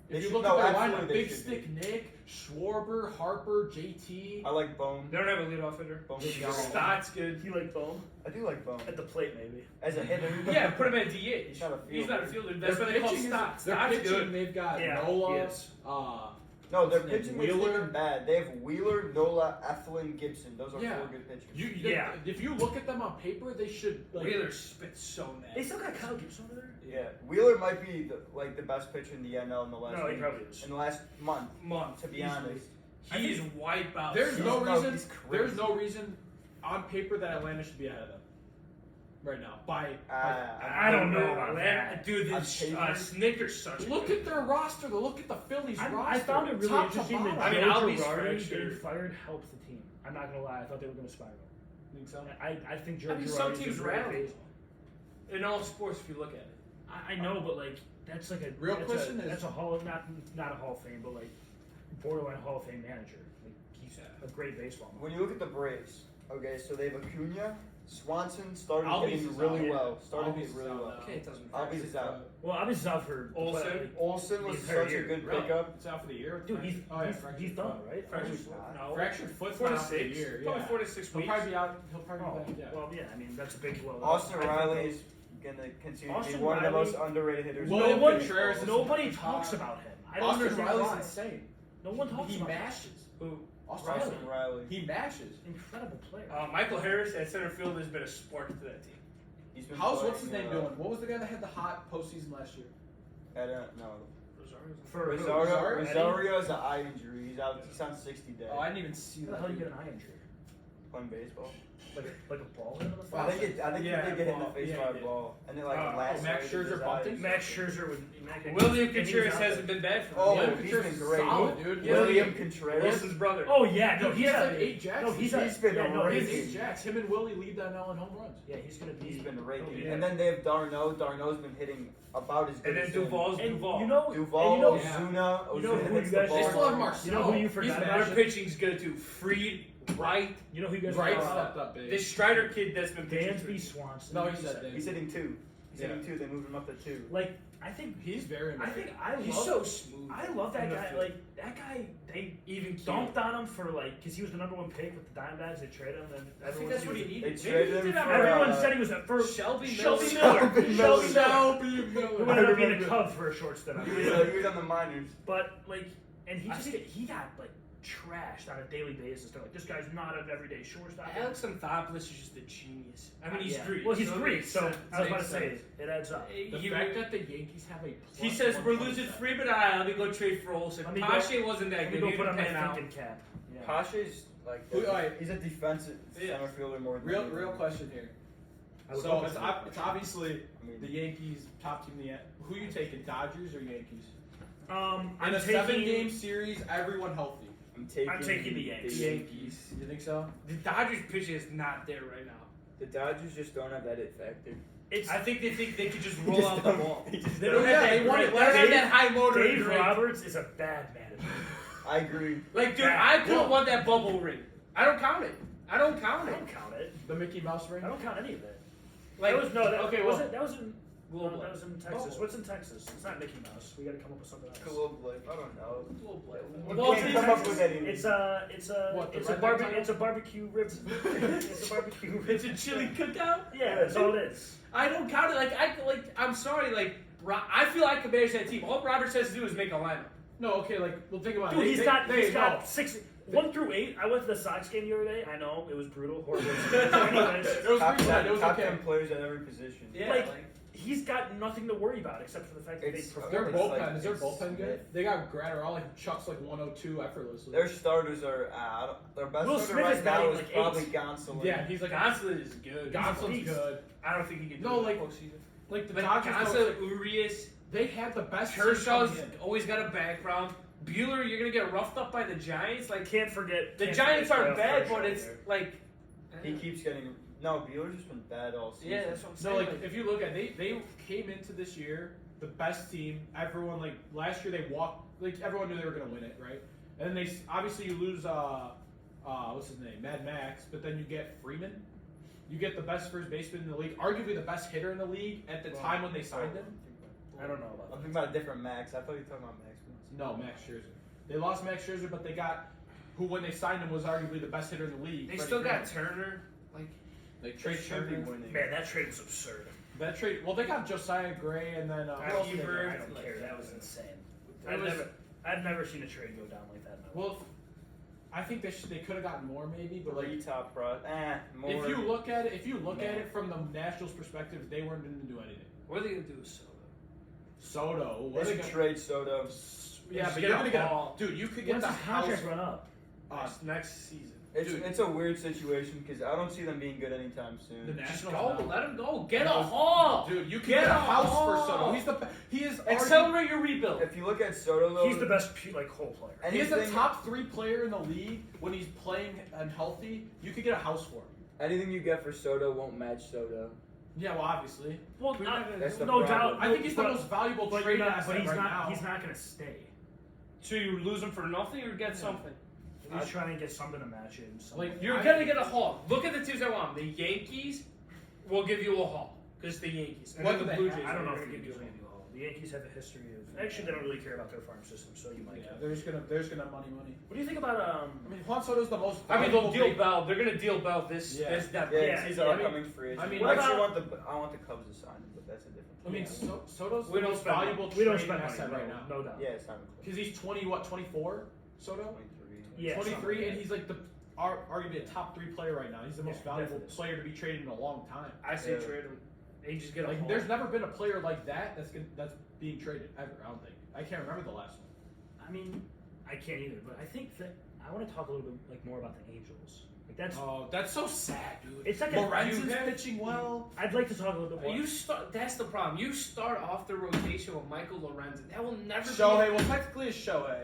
They If you should- look no, at their absolutely lineup, they Big should Stick Nick, Schwarber, Harper, JT. I like Bohm. They don't have a leadoff hitter. Bohm's Stott's good. You like Bohm I do like Bohm. at the plate, maybe. As a hitter. Yeah, put him at DH. He's not a He's not a fielder. fielder. That's why they call pitching is- Stott. Their Stott's pitching, good. they've got Yeah, Nola. he is. No, their What's his pitching name? isn't Wheeler? even bad. They have Wheeler, Nola, Eflin, Gibson. Those are Yeah. 4 good pitchers. Yeah. If you look at them on paper, they should. Like, Wheeler spits so They nasty. still got Kyle Gibson over there. Yeah, Wheeler might be the best pitcher in the NL in the last No, he week. probably is. In the last month, Month. to be Easily. honest. He's wipe out. there's He's- no no, reason. he's crazy. There's no reason on paper that Atlanta should be ahead of them right now. I don't know about that. Dude, On this paper? Snickers such a Look good- at their roster. Look at the Phillies roster. I found it really top to interesting that bottom. I mean, Joe I'll be Girardi sure. getting fired helped the team. I'm not gonna lie, I thought they were gonna spiral. Think so? I think Joe I mean, Girardi's some a teams great rally. baseball. In all sports, if you look at it. I know, but like that's like a Real that's question a, is- that's a hall not a Hall of Fame, but like borderline Hall of Fame manager. Like he's a great baseball. When you look at the Braves, okay, so they have Acuna, Swanson started Albies hitting is really out. well. Started Albies hitting is really out well. now. Okay, it doesn't Albies is out. Well, obviously out for Olsen. Olsen was The entire such a year. good Really? pickup. It's out for the year. Dude, he's fractured he's done, foot. right? Fractured he's foot. not. No. Fractured foot's 4 to not out for the 6. year. Probably Yeah. 4 to 6 He'll weeks. probably be out. He'll probably Oh, be back. Yeah. well, yeah. I mean, that's a big blow. Austin I think Riley is gonna continue to Austin be one of the Riley- most underrated hitters. William No one, Contreras is nobody top. talks about him. I don't Austin understand Riley's why. insane. No one talks He about him. mashes. Who? Austin Riley. He mashes. Incredible player. Michael Harris at center field has been a spark to that team. He's been How's playing, what's his name doing? What was the guy that had the hot postseason last year? I don't know. For Rosario has an eye injury. He's out. He's on 60 days. Oh, I didn't even see How the that. hell you get an eye injury? Playing baseball. Like a ball hit in the face? I think Yeah, he did get hit in the ball. face Yeah, by he a did. ball, and it like Oh, lacerated Max Scherzer his bumped eyes. him? Max Scherzer would. William and he was Contreras out hasn't there. been bad for him. Oh, William he's Contreras been is great. solid, dude. William Contreras. Wilson's brother. Oh yeah, Dude, dude, he he's has a- like 8 jacks. No, he's been yeah, no, He has raking. 8 jacks. Him and Willie lead that now in home runs. Yeah, he's gonna be. He's been raking. Yeah. And then they have Darno. Darno's been hitting about as good And then as him. Duval's And Duval. you know, Duval, and you know, Yeah. Ozuna. You know Ozuna who hits you the guys- ball. They still have Marcel. You know who you He's forgot been- about? Their pitching's good too. Freed, Wright, You know who you guys Right forgot stepped about? up big. this Strider kid that's been pitching. Dansby Swanson. No, he said He's hitting 2. He's Yeah. hitting 2. They moved him up to 2. Like I think He's very I He's love. so smooth. I love that in the guy. field. Like that guy, they Even dumped on him for like because he was the #1 pick with the Diamondbacks. They traded him, and I think that's what he needed. They Maybe traded he him did have for, Everyone said he was for Shelby Shelby Miller. Miller. Shelby Miller. Shelby Who Miller. ended up being a remember. Cub for a short stint. He was on the minors. But like, and he I just think- he got like trashed on a daily basis. They're like, this guy's not an everyday shortstop. Alex Anthopoulos is just a genius. I mean, he's Yeah. Greek. Well, he's so it Greek, makes so sense. I was about to Makes say sense. it adds up. The He, fact that the Yankees have a he plus says we're 1 losing contract. free, but let me go trade for Olsen. Let me go- Pache wasn't that Let me good. go He put on didn't my pan out. thinking cap. Yeah. Pache's like Who- alright. he's a defensive Yeah. center fielder more than Real anything. question here. I would So hope it's, so. it's obviously I mean, the Yankees top team. Who you taking, Dodgers or Yankees? I'm In a taking 7-game series, everyone healthy. I'm taking the Yankees. Yankees. You think so? The Dodgers pitching is not there right now. The Dodgers just don't have that it factor. It's I think they could just He roll just out the don't- ball. he just They don't- don't Yeah, have they that. won it They don't have last that high motor. Dave Drake. Roberts is a bad manager. I agree. Like, dude, Bad. I could have Well- won that bubble ring. I don't count it. I don't I count it. don't count it. The Mickey Mouse ring. I don't count any of it. Like, that was no. That, okay, was well, it? That was in. Globe that was in Texas. Bubble. What's in Texas? It's not Mickey Mouse. We got to come up with something else. Globe Life. I don't know. We Well, can't it's come in up Texas. with anything. It's a What, the it's a redneck title? it's a barbecue rib. It's a barbecue rib. It's a chili cookout. Yeah, that's all it is. I don't count it. I'm sorry. Like, I feel I could manage that team. All Roberts has to do is make a lineup. No, okay, like, well, think about Dude, it. he's got no. 6, 1 through 8. I went to the Sox game the other day. I know it was brutal, horrible. Anyways, It was top pretty sad. It was top okay. 10 players at every position. Like, he's got nothing to worry about except for the fact that they It's- perform. Their It's bullpen, like- is their it's- bullpen good? They got Gratterall, like Chuck's like 102 effortlessly. Their starters are their best Will starter Smith right is now batting is like probably eighth. Gonsolin. Yeah, he's like Gonsolin is good. Gonsolin's good. I don't think he can do No, it like- in the postseason. Like the Like Dodgers, Gonsolin, Urias, they had the best. team Kershaw's coming in. always got a background. Bueller, you're gonna get roughed up by the Giants. I Like, can't forget. the can't Giants forget aren't playoff bad, pressure but it's there. like. He keeps getting. No, Bueller's just been bad all season. Yeah, that's what I'm saying. No, like if you look at they came into this year the best team. Everyone like last year they walked like everyone knew they were gonna win it, right? And then they obviously you lose what's his name, Mad Max, but then you get Freeman. You get the best first baseman in the league, arguably the best hitter in the league at the time when they signed him. I don't know about I'm that. thinking about a different Max. I thought you were talking about Max. No, Max Scherzer. They lost Max Scherzer, but they got who when they signed him was arguably the best hitter in the league. They Freddie still got Freeman. Turner. Like, They They trade should be Turner. winning. Man, that trade was absurd. That trade. Well, they got Josiah Gray and then I who else did they Ebert. get? don't care. That was insane. It was- I've never seen a trade go down like that. In my life. Well, I think they could have gotten more maybe, but like 3 top pro. More. if you look at it from the Nationals' perspective, they weren't going to do anything. what are they gonna do with Soto? Soto, they what are they should gonna? trade Soto. Yeah, Just but get you're a gonna get ball. dude. You could get When's the his house. contract run up? Next season. It's a weird situation because I don't see them being good anytime soon. The Just Nationals. go. no. Let him go. Get a No. haul. Dude, you could Get get a a house for haul. Soto. He is Accelerate your rebuild. If you look at Soto, though, He's the best whole player. He is the anything- top 3 player in the league when he's playing and healthy. You could get a house for him. Anything you get for Soto won't match Soto. Yeah, well, obviously. Well, That's the no problem. doubt. I think he's the but- most valuable but trade you're not- asset But he's right not. now. He's not going to stay. So you lose him for nothing or get something? At least try and get something to match in. Like, You're gonna get a haul. Look at the teams I want. The Yankees will give you a haul because the Yankees. And What then the do Blue they Jays. I don't know are if gonna the give you Yankees a will give you a haul. The Yankees have a history of. Actually, they don't really care about their farm system, so you might. Yeah, Get they're just gonna money. What do you think about I mean, Juan Soto's the most. I mean, they'll valuable deal Bell. They're gonna deal Bell this Yeah. this Yeah, deadline. he's yeah, an I mean- upcoming free agent. I mean, I actually what want the Cubs to sign him, but that's a different. I mean, Soto's We the don't most spend valuable we don't trade spend money asset right now. No doubt. Yeah, it's not close. Because he's 24, Soto? 23. Yeah, 23, and he's like arguably a top 3 player right now. He's the most Yeah, valuable definitely. player to be traded in a long time. I say Yeah. trade him. They just get a Like, haul. there's never been a player like that that's being traded ever. I don't think. I can't remember the last one. I mean, I can't either, but I think that I want to talk a little bit more about the Angels. Like that's. Oh, that's so sad, dude. It's like Lorenzen's you have- pitching well. I'd like to talk a little bit more. You start. That's the problem. You start off the rotation with Michael Lorenzen. That will never Shohei, well, technically it's Shohei.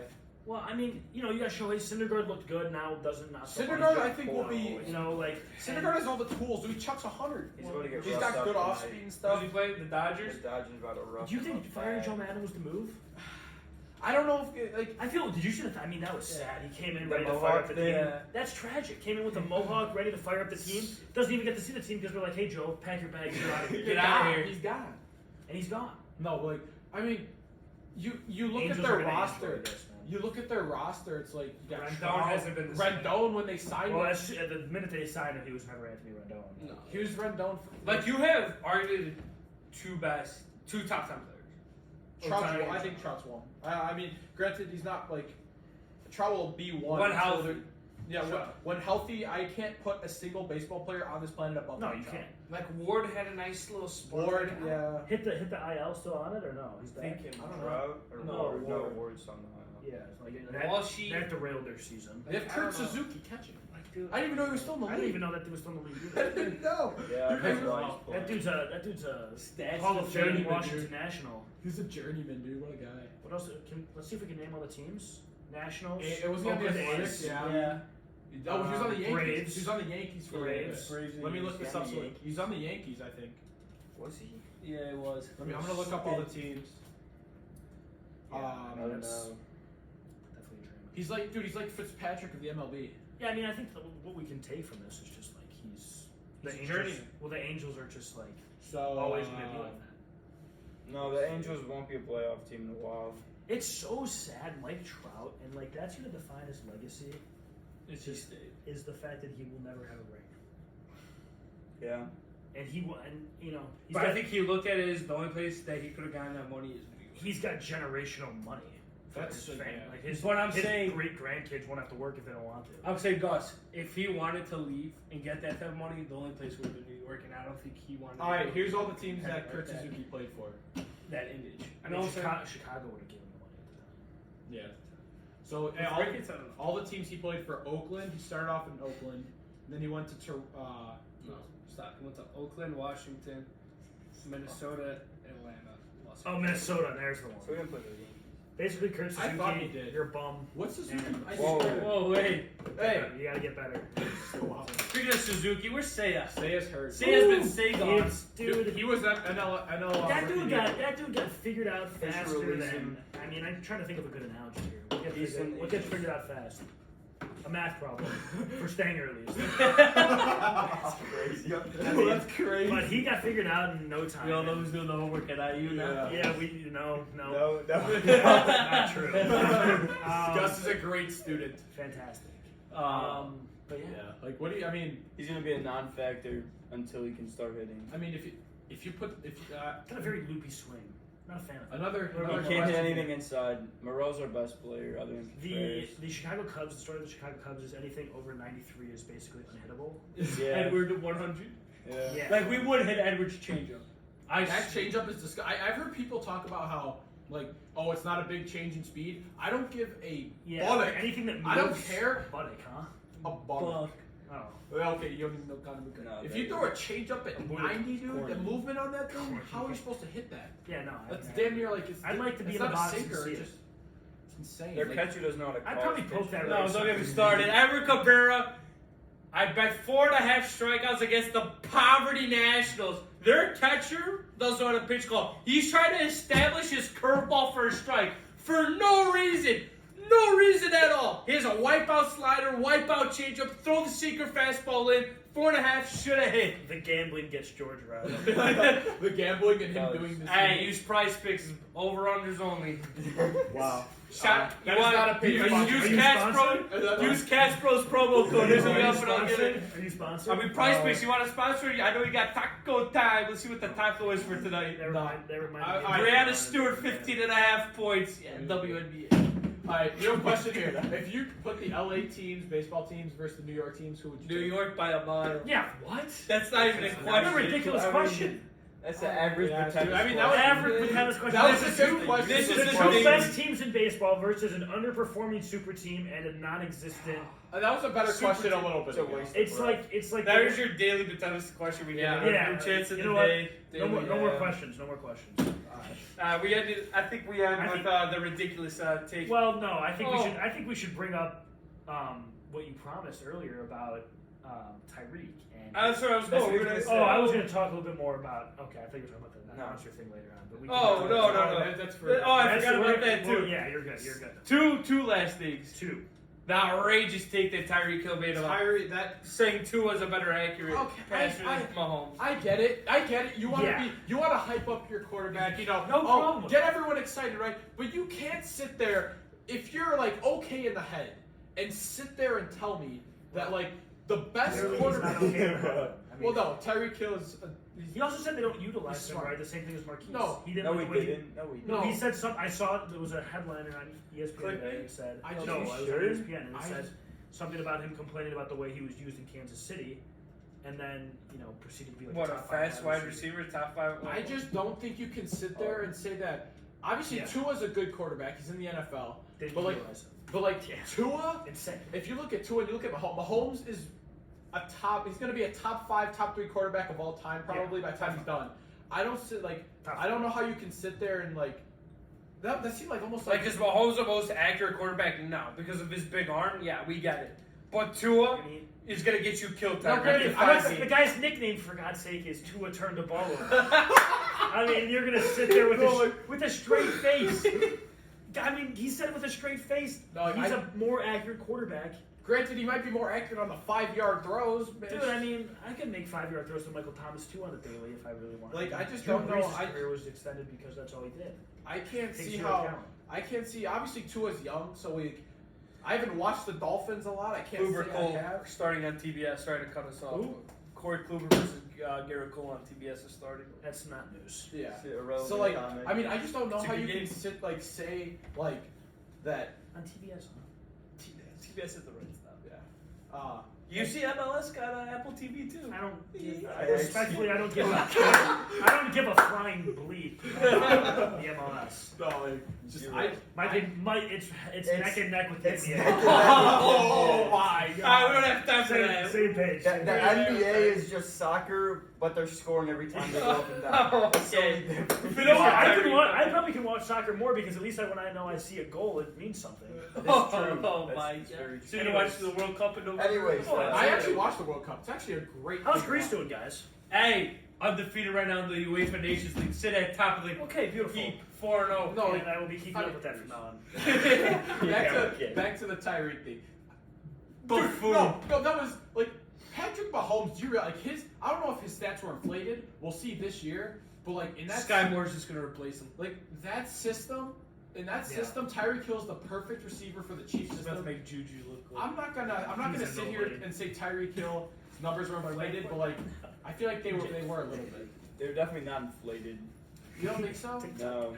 Well, I mean, you got Shohei. Syndergaard looked good. Now doesn't not. So Syndergaard, much. I think, will be. Syndergaard. Syndergaard has all the tools. Dude, he chucks 100. He's going to get He's roughed got up good tonight. off speed and Does stuff. he play the The Dodgers? Dodgers about to rough Do you him think up firing bad. Joe Madden was the move? I don't know if like. I feel. Did you see the? I mean, that was sad. He came in The ready to fire Mohawk up the thing. team. That's tragic. Came in with a mohawk, ready to fire up the team. Doesn't even get to see the team because we're like, "Hey, Joe, pack your bags, you're out of here." Get out of here. He's gone. And he's gone. No, like I mean, you look Angels at are their gonna roster. enjoy this, man. You look at their roster. It's like you got Rendon Trout, hasn't been the same. Rendon when they signed Well, him. that's the minute they signed him, he was never Anthony Rendon. No. He was Rendon. Like you have arguably the two top 10 players. Trout's Otani one. I and think Trout's one. I mean, granted, he's not like Trout will be one. When until healthy. they're- Yeah, Sure. when healthy, I can't put a single baseball player on this planet above. No, Trout. you can't. Like Ward had a nice little sport. Ward, yeah. Hit the IL still on it or no? He's back. Think him. I don't know. Trout or No, Ward? No, Ward. Ward's on the IL. Yeah, it's like Well, she- that derailed their season. They have I Kurt don't know. Suzuki catching. Like, dude, I didn't even know he was still in the I league. didn't even know that dude was still in the league. I Either. didn't know. Yeah, Dude, that's he's- why he's playing. That dude's a Stats Hall of is Fame journeyman, Washington dude. National. He's a journeyman, dude. What a guy. What else? Let's see if we can name all the teams. Nationals. It was on the Oakland Athletics, A's. yeah. Oh, he was on the Yankees. Braves. He was on the Yankees for Braves. Let me look this up. He's on the Yankees. He's on the Yankees, I think. Was he? Yeah, it was. I'm gonna look up all the teams. I don't that's- know. Definitely a dream. He's like, dude, he's like Fitzpatrick of the MLB. Yeah, I mean, I think what we can take from this is just like he's the He's a Angels. journeyman. Well, the Angels are just like So always going to be like that. No, the Angels won't be a playoff team in a while. It's so sad, Mike Trout, and like that's going to define his legacy. It's just Is the fact that he will never have a ring, Yeah. and he will, and he's But got, I think he looked at it as the only place that he could have gotten that money is New York. he's got generational money. For That's his like, fam- yeah. like his, But I'm his saying- great grandkids won't have to work if they don't want to. I would say Gus, if he wanted to leave and get that type of money, the only place would have been New York, and I don't think he wanted. all right, here's all the teams Have that it Kurt like that. Suzuki played for. that image. I mean, Chicago would have given him the money at the time. Yeah. So and Crickets, I don't know. all the teams he played for Oakland. He started off in Oakland, and then he went to No, stop. He went to Oakland, Washington, Minnesota, Atlanta. Los Oh, Angeles. Minnesota, there's the one. So we didn't play the Yankees. Basically, Kurt I thought he Suzuki, did. you're a bum. What's Suzuki? I Whoa. think- Whoa, wait. Hey, You gotta get better. wow. Speaking of Suzuki, where's Seiya? Seiya's hurt. Seiya's been Seiya. It's, dude, He was at NL. that rookie dude year. got figured out They should faster release than. him. I mean, I'm trying to think of a good analogy here. Decent What gets figured out fast? A math problem for Stanger, at least. That's crazy. That's crazy. But he got figured out in no time. You all know who's doing the homework at IU now? Yeah, no. No. Not true. Gus is a great student. Fantastic. But yeah. Yeah. Like, what do you? I mean, He's gonna be a non-factor until he can start hitting. if you put Got a very loopy swing. Not a fan of it. another He can't question hit here. anything inside. Moreau's our best player other than Contreras. The Chicago Cubs, the story of the Chicago Cubs is anything over 93 is basically unhittable. Is Yeah. Edward at 100? Yeah. Yeah. Like, we would hit Edward's changeup. That changeup is disgusting. I've heard people talk about how, like, oh, it's not a big change in speed. I don't give a buttock. Anything that moves. I don't care. Buttock, huh? A buttock. Oh. Well, okay, you don't even know kind of good. No, If they- you throw a changeup at Corny. 90, dude, Corny. the movement on that thing, how are you supposed to hit that? Yeah, no. That's damn near like it's. I'd like to be it's in the not box a and sinker. see It's it. just it's insane. Their Like, catcher doesn't know how to call I'd probably his poke pitch. that No, right don't get me side. started. Edward Cabrera, I bet 4.5 strikeouts against the Poverty Nationals. Their catcher doesn't know how to pitch call. He's trying to establish his curveball for a strike for no reason. No reason at all. He has a wipeout slider, wipeout changeup, throw the secret fastball in. 4.5 should have hit. The gambling gets George right. The gambling and him doing this. Hey, use Price Picks, over-unders only. Wow. Shot. that You is want not a paid use sponsor. Are you Katzzbros? Use Katzzbros promo code. Here's what up, and I'll give it. Are you sponsored? I mean, Price Picks. You want to sponsor? I know you got taco time. Let's see what the taco is for tonight. Never mind. Brianna Stewart, 15.5 points. Yeah, WNBA. All right, real question here. If you put the LA teams, baseball teams versus the New York teams, who would you New take? York by a mile. Yeah, what? That's not even a That's a question. ridiculous question. That's the average Yeah, potential. I mean, that score. was Average tennis question. That was This a is good question. this is The the two thing. best teams in baseball versus an underperforming super team and a non-existent. That was a better Super question a team. little bit It's a ago. waste. It's like That is your daily tennis question we Yeah. get. Yeah. Your chance of You the know what? day. no more questions. No more questions. We ended. I think we end I with the ridiculous take. Well, no, I think we Oh. should. I think we should bring up what you promised earlier about Tyreek and. That's where I was going. We're gonna say. I was going to talk a little bit more about. Okay, I thought you were talking about the monster thing later on, but we. Can Oh talk no about no no. That's for. Oh, I That's forgot the about way- that too. well, yeah, you're good. You're good. Two last things. Two. The outrageous take that Tyreek Hill made about Tyreek, that saying Tua's a better accurate Okay, passer I- than Mahomes. I get it. You want to Yeah. you want to hype up your quarterback. You know, No problem with get that. everyone excited, right? But you can't sit there if you're like okay in the head and sit there and tell me that like the best Clearly he's quarterback. not okay with that. I mean, Well, no, Tyreek Hill is. He also said they don't utilize He's him, smart. right? The same thing as Marquise. No. he didn't. No, like we the way didn't. No, we didn't. No, he No. said something. I saw there was a headliner on ESPN Clickbait? today that said, I no, just- it was on sure? ESPN, and it I said just- something about him complaining about the way he was used in Kansas City, and then proceeded to be like What a a top five fast wide wide receiver, top 5. I just don't think you can sit there and say that. Obviously, Yeah. Tua's a good quarterback. He's in the NFL. Didn't But like, utilize him. but like Yeah. Tua. Insane. If you look at Tua and you look at Mahomes is he's going to be a top 5, top 3 quarterback of all time probably by the time he's done. I don't know how you can sit there and like that seemed like almost Like, is Mahomes the most accurate quarterback? No, because of his big arm. Yeah, we get it. But Tua is gonna get you killed. No, Tyreek, granted, in I 5 don't- games. The guy's nickname, for God's sake, is Tua turned the ball over. I mean, you're gonna sit there with a straight face. I mean, he said it with a straight face. No, like, He's a more accurate quarterback. Granted, he might be more accurate on the 5-yard throws. But Dude, I mean, I could make 5-yard throws to Michael Thomas too on the daily if I really wanted. Like, to. I just Drew don't know. Brees' I- career was extended because that's all he did. I can't Takes see you how. account. I can't see. Obviously, Tua's young, so I haven't watched the Dolphins a lot. I can't Kluber say Cole I have. starting on TBS, starting to cut us off. Who? Corey Kluber versus Garrett Cole on TBS is starting. That's not news. Yeah. It's irrelevant So like, comment. I mean, I just don't know It's a how good you game. can sit like say like that. On TBS, huh? TBS is the right stuff. Yeah. You see MLS got Apple TV too. I don't. I Respectfully, I don't give a flying bleep about the MLS. No, like just You're I. Mike, it's neck and neck with the it's NBA. neck and neck. Oh my We god. don't have time for Same, that. same page. The NBA is just soccer, but they're scoring every time they go up and down. It's so Okay. different. You know what? Tyreek. I probably can watch soccer more because at least when I know I see a goal, it means something. That's Oh, true. oh That's my very god. true. So you watch the World Cup in November? Anyways, Oh, I actually watched the World Cup. It's actually a great. How's thing to Greece watch. doing, guys? Hey, undefeated right now in the UEFA Nations League. Sit at top of the Okay, beautiful. keep 4-0. No, And I will be keeping up with that from now on. Back to the Tyreek thing. Buffoon. No, that was like Patrick Mahomes. Do you realize like his? I don't know if his stats were inflated. We'll see this year. But like in that Sky Moore's just gonna replace him. like that system, in that Yeah. system, Tyreek Hill's the perfect receiver for the Chiefs He's about to system. make Juju look good. I'm not gonna He's a sit here nobody. and say Tyreek Hill's numbers were inflated, but like I feel like they were a little bit. They're definitely not inflated. You don't think so? No.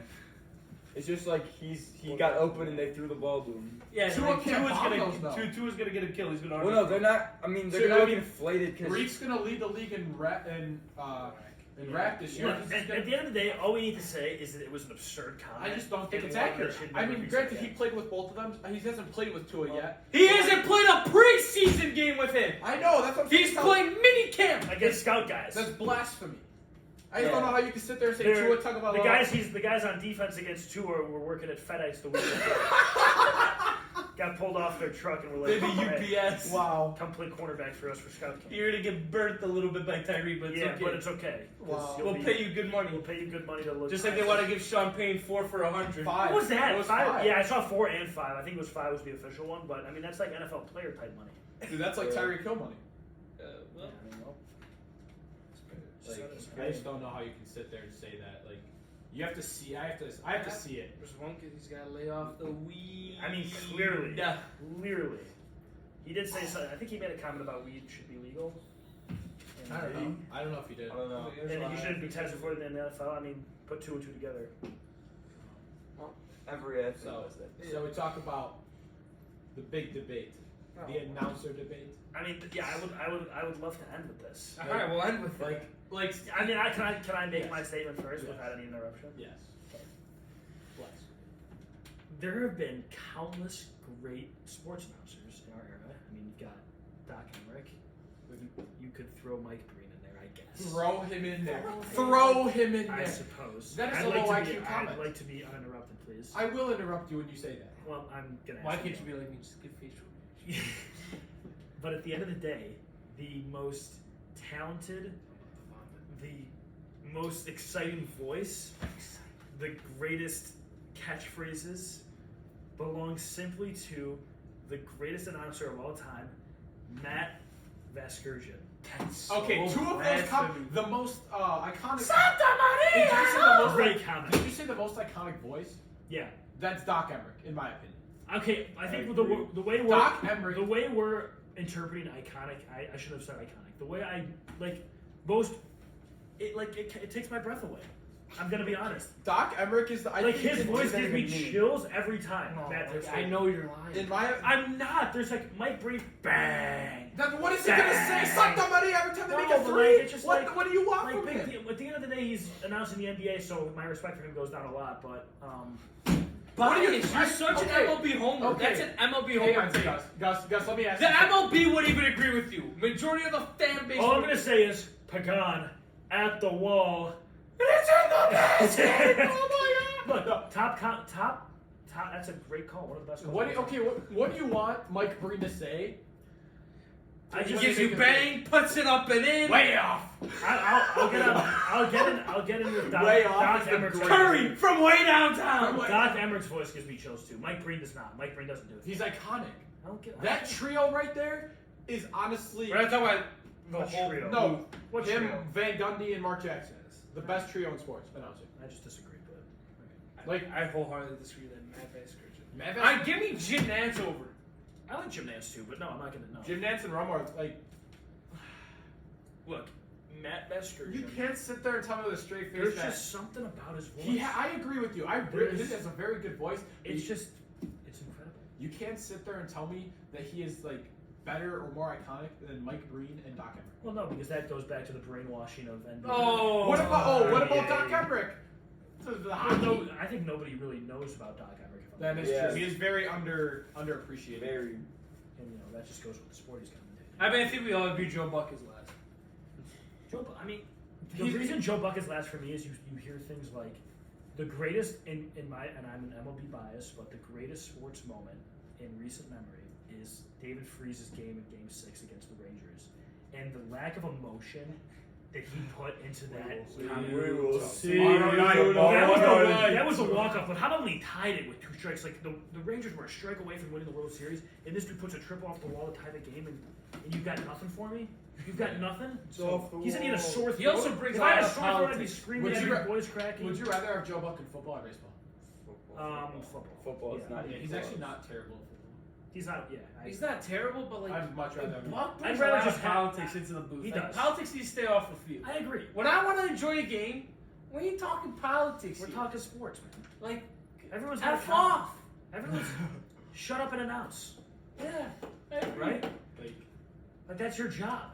It's just like he got open and they threw the ball to him. Yeah, Tua like, can't bomb those, though. Tua's gonna get a kill. He's gonna. Well, no, they're not. I mean, they're So, gonna I be mean, inflated because Reek's gonna lead the league in rack this year. Look, at the end of the day, all we need to say is that it was an absurd comment. I just don't think and it's one that accurate. should I never mean, be granted, said he played with both of them. He hasn't played with Tua yet. He hasn't played a preseason game with him. I know, that's what I'm saying. He's playing mini camp. against scout guys. That's blasphemy. I just don't know how you can sit there and say They're- Tua Tagovailoa. the guys on defense against Tua were working at FedEx the week before. got pulled off their truck and were They're like, the "Hey, UPS. Wow. come play cornerback for us for scout camp." You're gonna get burnt a little bit by Tyreek, but it's Yeah, okay. but it's okay. 'cause Wow. you'll We'll be- pay you good money. We'll pay you good money to look. Just like they want to give Sean Payne 4 for 100. Five. What was that? It was Five? five. Yeah, I saw 4 and 5. I think it was 5 was the official one, but I mean that's like NFL player type money. Dude, that's like Tyreek Hill money. Well, I mean, well, Like, So I just don't know how you can sit there and say that. Like, you have to see. I have to see it. there's one kid he's got to lay off the weed. I mean, clearly. Yeah. clearly, he did say something. I think he made a comment about weed should be legal. And, I don't know. I don't know if you did. I don't know. And he shouldn't be tested for it in the NFL. I mean, put 2 and 2 together. Every athlete So, does that. so we talk about the big debate, the announcer debate. I mean, yeah, I would love to end with this. All right, we'll end with Like, I mean, can I make Yes. my statement first Yes. without any interruption? yes. Bless. There have been countless great sports announcers in our era. I mean, you've got Doc Emmerich. You could throw Mike Breen in there, I guess. Throw him in there. Throw him in I there. suppose. That is I'd a like low to be- IQ comment. I'd like to be uninterrupted, please. I will interrupt you when you say that. Well, I'm gonna. Why ask can't you be like me? Just give facial. But at the end of the day, the most talented, the most exciting voice, the greatest catchphrases belong simply to the greatest announcer of all time, Matt Vasgersian. Okay, So 2 of those blasphemy. the most iconic. Santa Did you say the most Great comment. Did you say the most iconic voice? Yeah. That's Doc Emmerich, in my opinion. Okay, I think I the agree. way we're Doc Emmerich. the way we're interpreting iconic, I should have said iconic. The way I like most, it takes my breath away. I'm gonna be honest. Doc Emmerich is the. I Like think his it's- voice doesn't gives me even mean- chills every time. No, Matt like, Vasgersian. I know you're lying. In my. I'm not. There's like Mike Breen, bang. Then what is he gonna say? Santa Maria every time they No, make a but, 3? like, it's just what? like- What do you want Like from big him? deal. At the end of the day, he's announcing the NBA, so my respect for him goes down a lot. But What are you- You're such okay. an MLB homer. Okay. That's an MLB Hey, homer take. Gus, let me ask The you something. MLB would even agree with you. Majority of the fan base. all I'm would- gonna say is Pagan at the wall. It's in the basket. Oh my God! Look, top. That's a great call. One of the best calls. What do you, okay, what do you want Mike Breen to say? I He just gives you bang, puts it up and in. Way off. I'll get in with Doc. Way off Doc is the Emmerich's Curry from way downtown. Doc Emmerich's voice gives me chills too. Mike Breen does not. Mike Breen doesn't do it. He's iconic. I don't get That trio right there is honestly We're not talking about the What whole. trio? no. What him, trio? Van Gundy, and Mark Jackson. The best trio in sports announcing. I just disagree, but Like I wholeheartedly disagree with Matt Vasgersian. Matt I give me Jim Nance over. I like Jim Nance too. But no, I'm not gonna. No. Jim Nance and Romo are like Look, Matt Vasgersian. you can't sit there and tell me with a straight face There's that just something about his voice. I agree with you. I There's- really has a very good voice. It's just, it's incredible. You can't sit there and tell me that he is like better or more iconic than Mike Breen and Doc Emmerich. Well, no, because that goes back to the brainwashing of NBA. Oh. What about yeah. Doc Emmerich? To the I, hockey. know, I think nobody really knows about Doc Emmerich. If I'm That is Yeah. true. He is very underappreciated. Very. and you know that just goes with the sport he's commentating. I mean, I think we all agree Joe Buck is last. I mean, the reason Joe Buck is last for me is you hear things like the greatest in my, and I'm an MLB bias, but the greatest sports moment in recent memory is David Freeze's game in Game 6 against the Rangers, and the lack of emotion that he put into that. We will see. That was a walk-off, but how about when he tied it with 2 strikes? Like the Rangers were a strike away from winning the World Series, and this dude puts a triple off the wall to tie the game, and you've got nothing for me? You've got nothing? He said he had a sore throat. He also brings if a I lot had a of sore throat, I'd be politics. screaming Would at you your ra- voice cracking. Would you rather have Joe Buck in football or baseball? Football. Football is not Yeah, he's actually not terrible at football. He's not, yeah. He's not terrible, but like I'd much rather have him. Buck I'd brings rather a lot just of have- politics into the booth. He Like, does. Politics needs to stay off the field. I agree. When I want to enjoy a game, we ain't talking politics. We're here. talking sports, man. like Everyone's got a F comment. off. Everyone's shut up and announce, Yeah, I agree. right? Like, Like that's your job.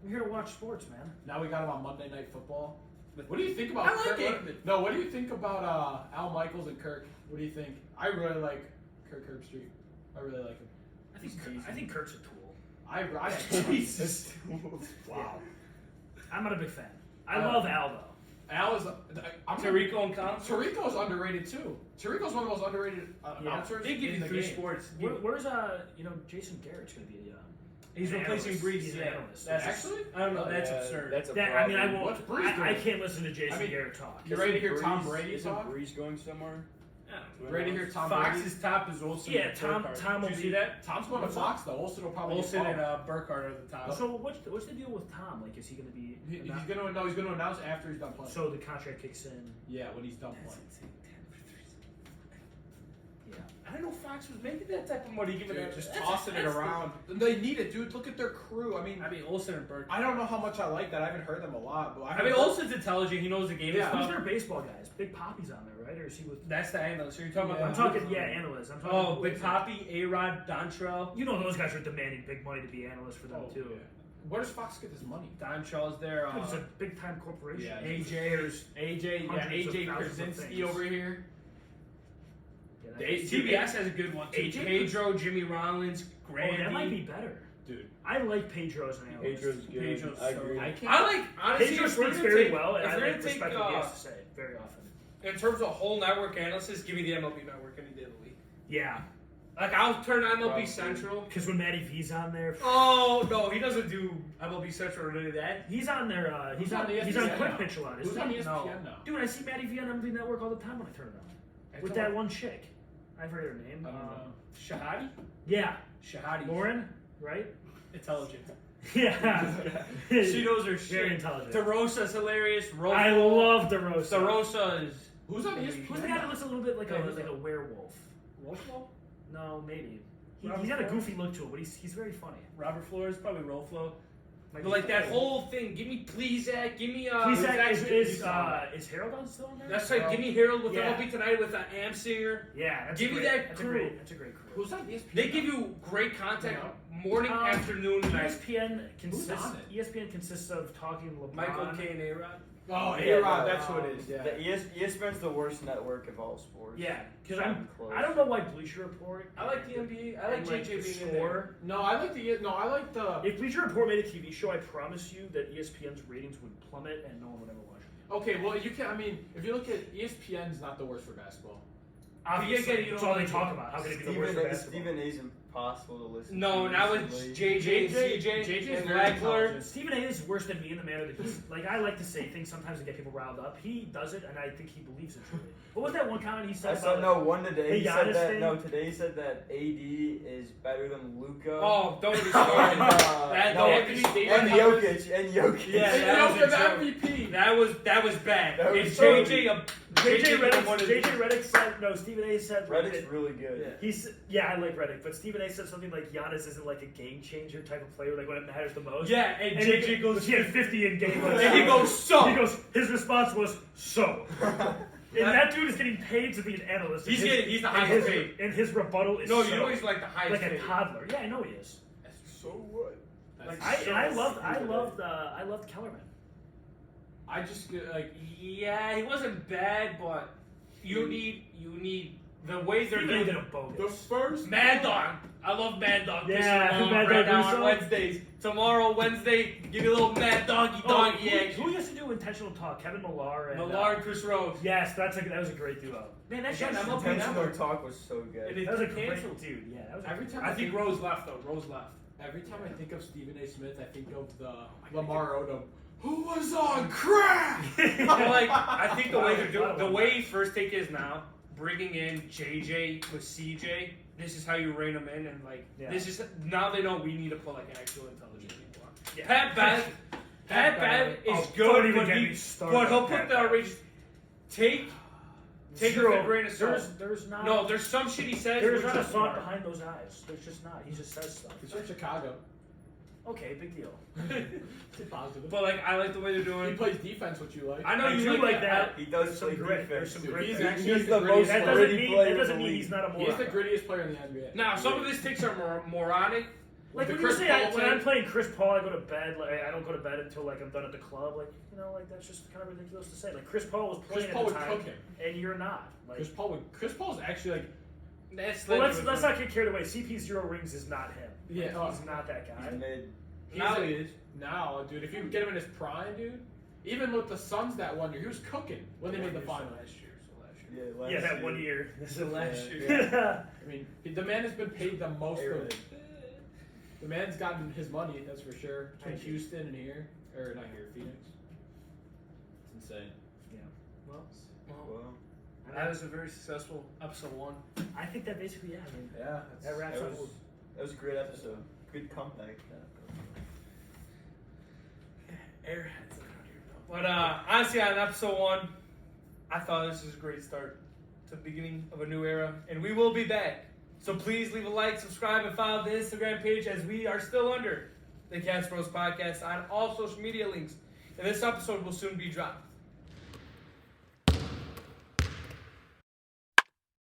I'm here to watch sports, man. now we got him on Monday Night Football. What do you think about I like Kirk? Aikman. No, what do you think about Al Michaels and Kirk? What do you think? I really like Kirk Herbstreit. I really like him. I think Kirk's a tool. I Jesus. Wow. I'm not a big fan. I Uh, love Al though. Al is. Tyreek and Collins. Tyreek's underrated too. Tyreek's one of the most underrated announcers. They give in you the 3 game. sports. Where's Jason Garrett's going to be? He's an replacing analyst. Brees. He's an Yeah. analyst. That's Actually? I don't know. That's absurd. That's a That, problem. I mean, I What's won't. Brees I doing? can't listen to Jason Garrett talk. You ready to hear Tom Breeze- Brady Isn't talk? Breeze going somewhere? Ready to hear Tom Fox's top is Olsen. Yeah, and Tom Burkhardt. will Did you be- see that? Tom's going to Fox though. Olsen will probably. Olsen get and Burkhardt are the top. So what's the deal with Tom? Like, is he going to be? He's gonna announce after he's done playing. So the contract kicks in. Yeah, when he's done playing. Yeah. I didn't know Fox was making that type of money. Giving Dude, that, just that's- tossing it that's around. They need it, dude. Look at their crew. I mean, Olsen and Burkhardt. I don't know how much I like that. I haven't heard them a lot, but I mean, Olsen's intelligent. He knows the game Yeah. and Who's stuff. their baseball guys? Big Poppy's on there, right? Or is he with? That's the analyst. So you're talking Yeah. about? I'm talking, analysts. I'm talking. Oh, who Big is it? Poppy, A-Rod, Dontrell. You know those guys are demanding big money to be analysts for them too. Yeah. Where does Fox get this money? Dontrell's there. It's a big time corporation. Yeah. AJ Hundreds of AJ thousands of Krasinski things. over here. Yeah, TBS has a good one too. AJ Pedro, Jimmy Rollins, Oh, Grandy. that might be better. Dude. I like Pedro as an analyst. Pedro's good. Pedro's I so- agree. I can't. I like honestly. Pedro if we're speaks gonna very take- well, and if I we're like gonna take, respect what he has to say very often. in terms of whole network analysis, give me the MLB network any day of the week. Yeah, Like I'll turn on MLB Probably. Central. because when Matty V's on there, Oh no, he doesn't do MLB Central or any of that. he's on there. Who's He's on on. the He's on ESPN Quick now? Pitch a lot. Who's Isn't on he? ESPN now? Dude, I see Matty V on MLB Network all the time when I turn it on. With that one chick, I forget her name. I don't know. Shahadi? Yeah, Shahadi. Lauren, right? Intelligent. Yeah, She knows her very shit. intelligent. DeRosa's hilarious. Rofo. I love DeRosa. DeRosa is. Who's on ESPN? Who's the guy that looks a little bit like Yeah, who's like that? a werewolf? Rofo? No, maybe. Robert He's got a Flores? goofy look to him, but he's very funny. Robert Flores, probably Roflo. Like, But like that whole thing, give me Plesac, give me Please, who's is Harold on still on there? that's right, give me Harold with Yeah. MLB Tonight with Am Singer. Yeah, that's Give a me great, that that's crew. That's a great crew. Who's on ESPN? They give you great content morning, Um, afternoon, night. ESPN consists. on it? ESPN consists of talking LeBron. Michael K and A-Rod. Oh, Yeah, A-Rod, the- that's who it is. Yeah. The ESPN's the worst network of all sports. Yeah, because Not even close. I don't know why Bleacher Report. I like the NBA. I like and, JJ the being in there. Score. No, I like the. If Bleacher Report made a TV show, I promise you that ESPN's ratings would plummet and no one would ever watch it. Okay, well you can. I mean, if you look at ESPN's not the worst for basketball. Obviously, you that's don't all they like talk it. about. How could it be the worst for basketball? Stephen A's impossible to listen No, to. now it's recently. JJ and CJ JJ's and very Lagler. intelligent. Stephen A is worse than me in the manner that he's like. I like to say things sometimes to get people riled up. He does it, and I think he believes it truly. What was that one comment he said? I saw about, one today. the He said Giannis that thing? no. Today he said that AD is better than Luca. Oh, don't get me and, started. That no, Anthony Davis and Jokic. Yeah, And that was a the joke. MVP. That was bad. That was If so- JJ Redick wanted- Reddick said no. Stephen A said Reddick's really good. Yeah. He's I like Reddick, but Stephen A said something like Giannis isn't like a game changer type of player, like when it matters the most. Yeah, and And JJ he goes, he had 50 in game. and he goes, so. He goes. His response was so. And that dude is getting paid to be an analyst. He's and his- he's the and highest his, paid. and his rebuttal is No, so. you know he's like the highest like a paid. toddler. Yeah, I know he is. So what? Like, I loved Kellerman. I just like. Yeah, he wasn't bad, but you need the way they're Stephen A did doing. a bogus. The first Mad Dog. I love Mad Dog. Yeah, This is Mad right Dog now on Russo. Wednesdays. Tomorrow, Wednesday, give you a little Mad Doggy Doggy action. Who used to do intentional talk? Kevin Millar and Millar and Chris Rose. Yes, that was a great duo. Man, that shit. Again, I'm okay. Intentional talk was so good. It That was a canceled. great dude. Yeah, that was Every time I think Rose left though. Rose left. Every time I think of Stephen A. Smith, I think of the Lamar Odom, who was on crack. But like, I think the way they're doing, the way First Take is now, bringing in JJ with CJ, this is how you rein them in, and like, Yeah. this is now they know we need to put like actual intelligent people on. Yeah. Pat Bev is Oh, good, don't even but get he, me started but he'll on put Pat the Bev. outrageous. Take it with a grain of salt. There's not. No, there's some shit he says. There's which not a is thought smart. behind those eyes. There's just not. He just says stuff. He's from Chicago. Okay, big deal. Positive. But like, I like the way they're doing He it. plays defense, which you like. I know I you do like that. He does Some play grit. defense. There's some Dude, grit. he's there. actually He's the the greatest most That player. doesn't gritty mean player that in doesn't the mean league. he's not a He's the moron. grittiest player in the NBA. Now, some of his takes are moronic. Like The when you Chris say Paul when thing. I'm playing Chris Paul, I go to bed. Like I don't go to bed until like I'm done at the club. Like like that's just kind of ridiculous to say. Like Chris Paul was Chris playing Paul at would the time, cook him. and you're not. Like, Chris Paul's actually like. That's well, let's not get carried away. CP0 rings is not him. Yeah, Like, he's not that guy. He's mid. Now he is. Now, dude, if you get him in his prime, dude. Even with the Suns that one year, he was cooking when they made the finals. Last year. Yeah, last Yeah, that year. 1 year. This is last year. Yeah. I mean, the man has been paid the most. Everything. The man's gotten his money, that's for sure. Between Houston and here, or not here, Phoenix. It's insane. Well, Well, that was a very successful episode 1. I think that basically, yeah. I mean, Yeah, that wraps up. that was a great episode. Good comeback. Airheads around here, though. But honestly, on episode 1, I thought this was a great start to the beginning of a new era, and we will be back. So please leave a like, subscribe, and follow the Instagram page as we are still under the Katzzbros podcast on all social media links. And this episode will soon be dropped.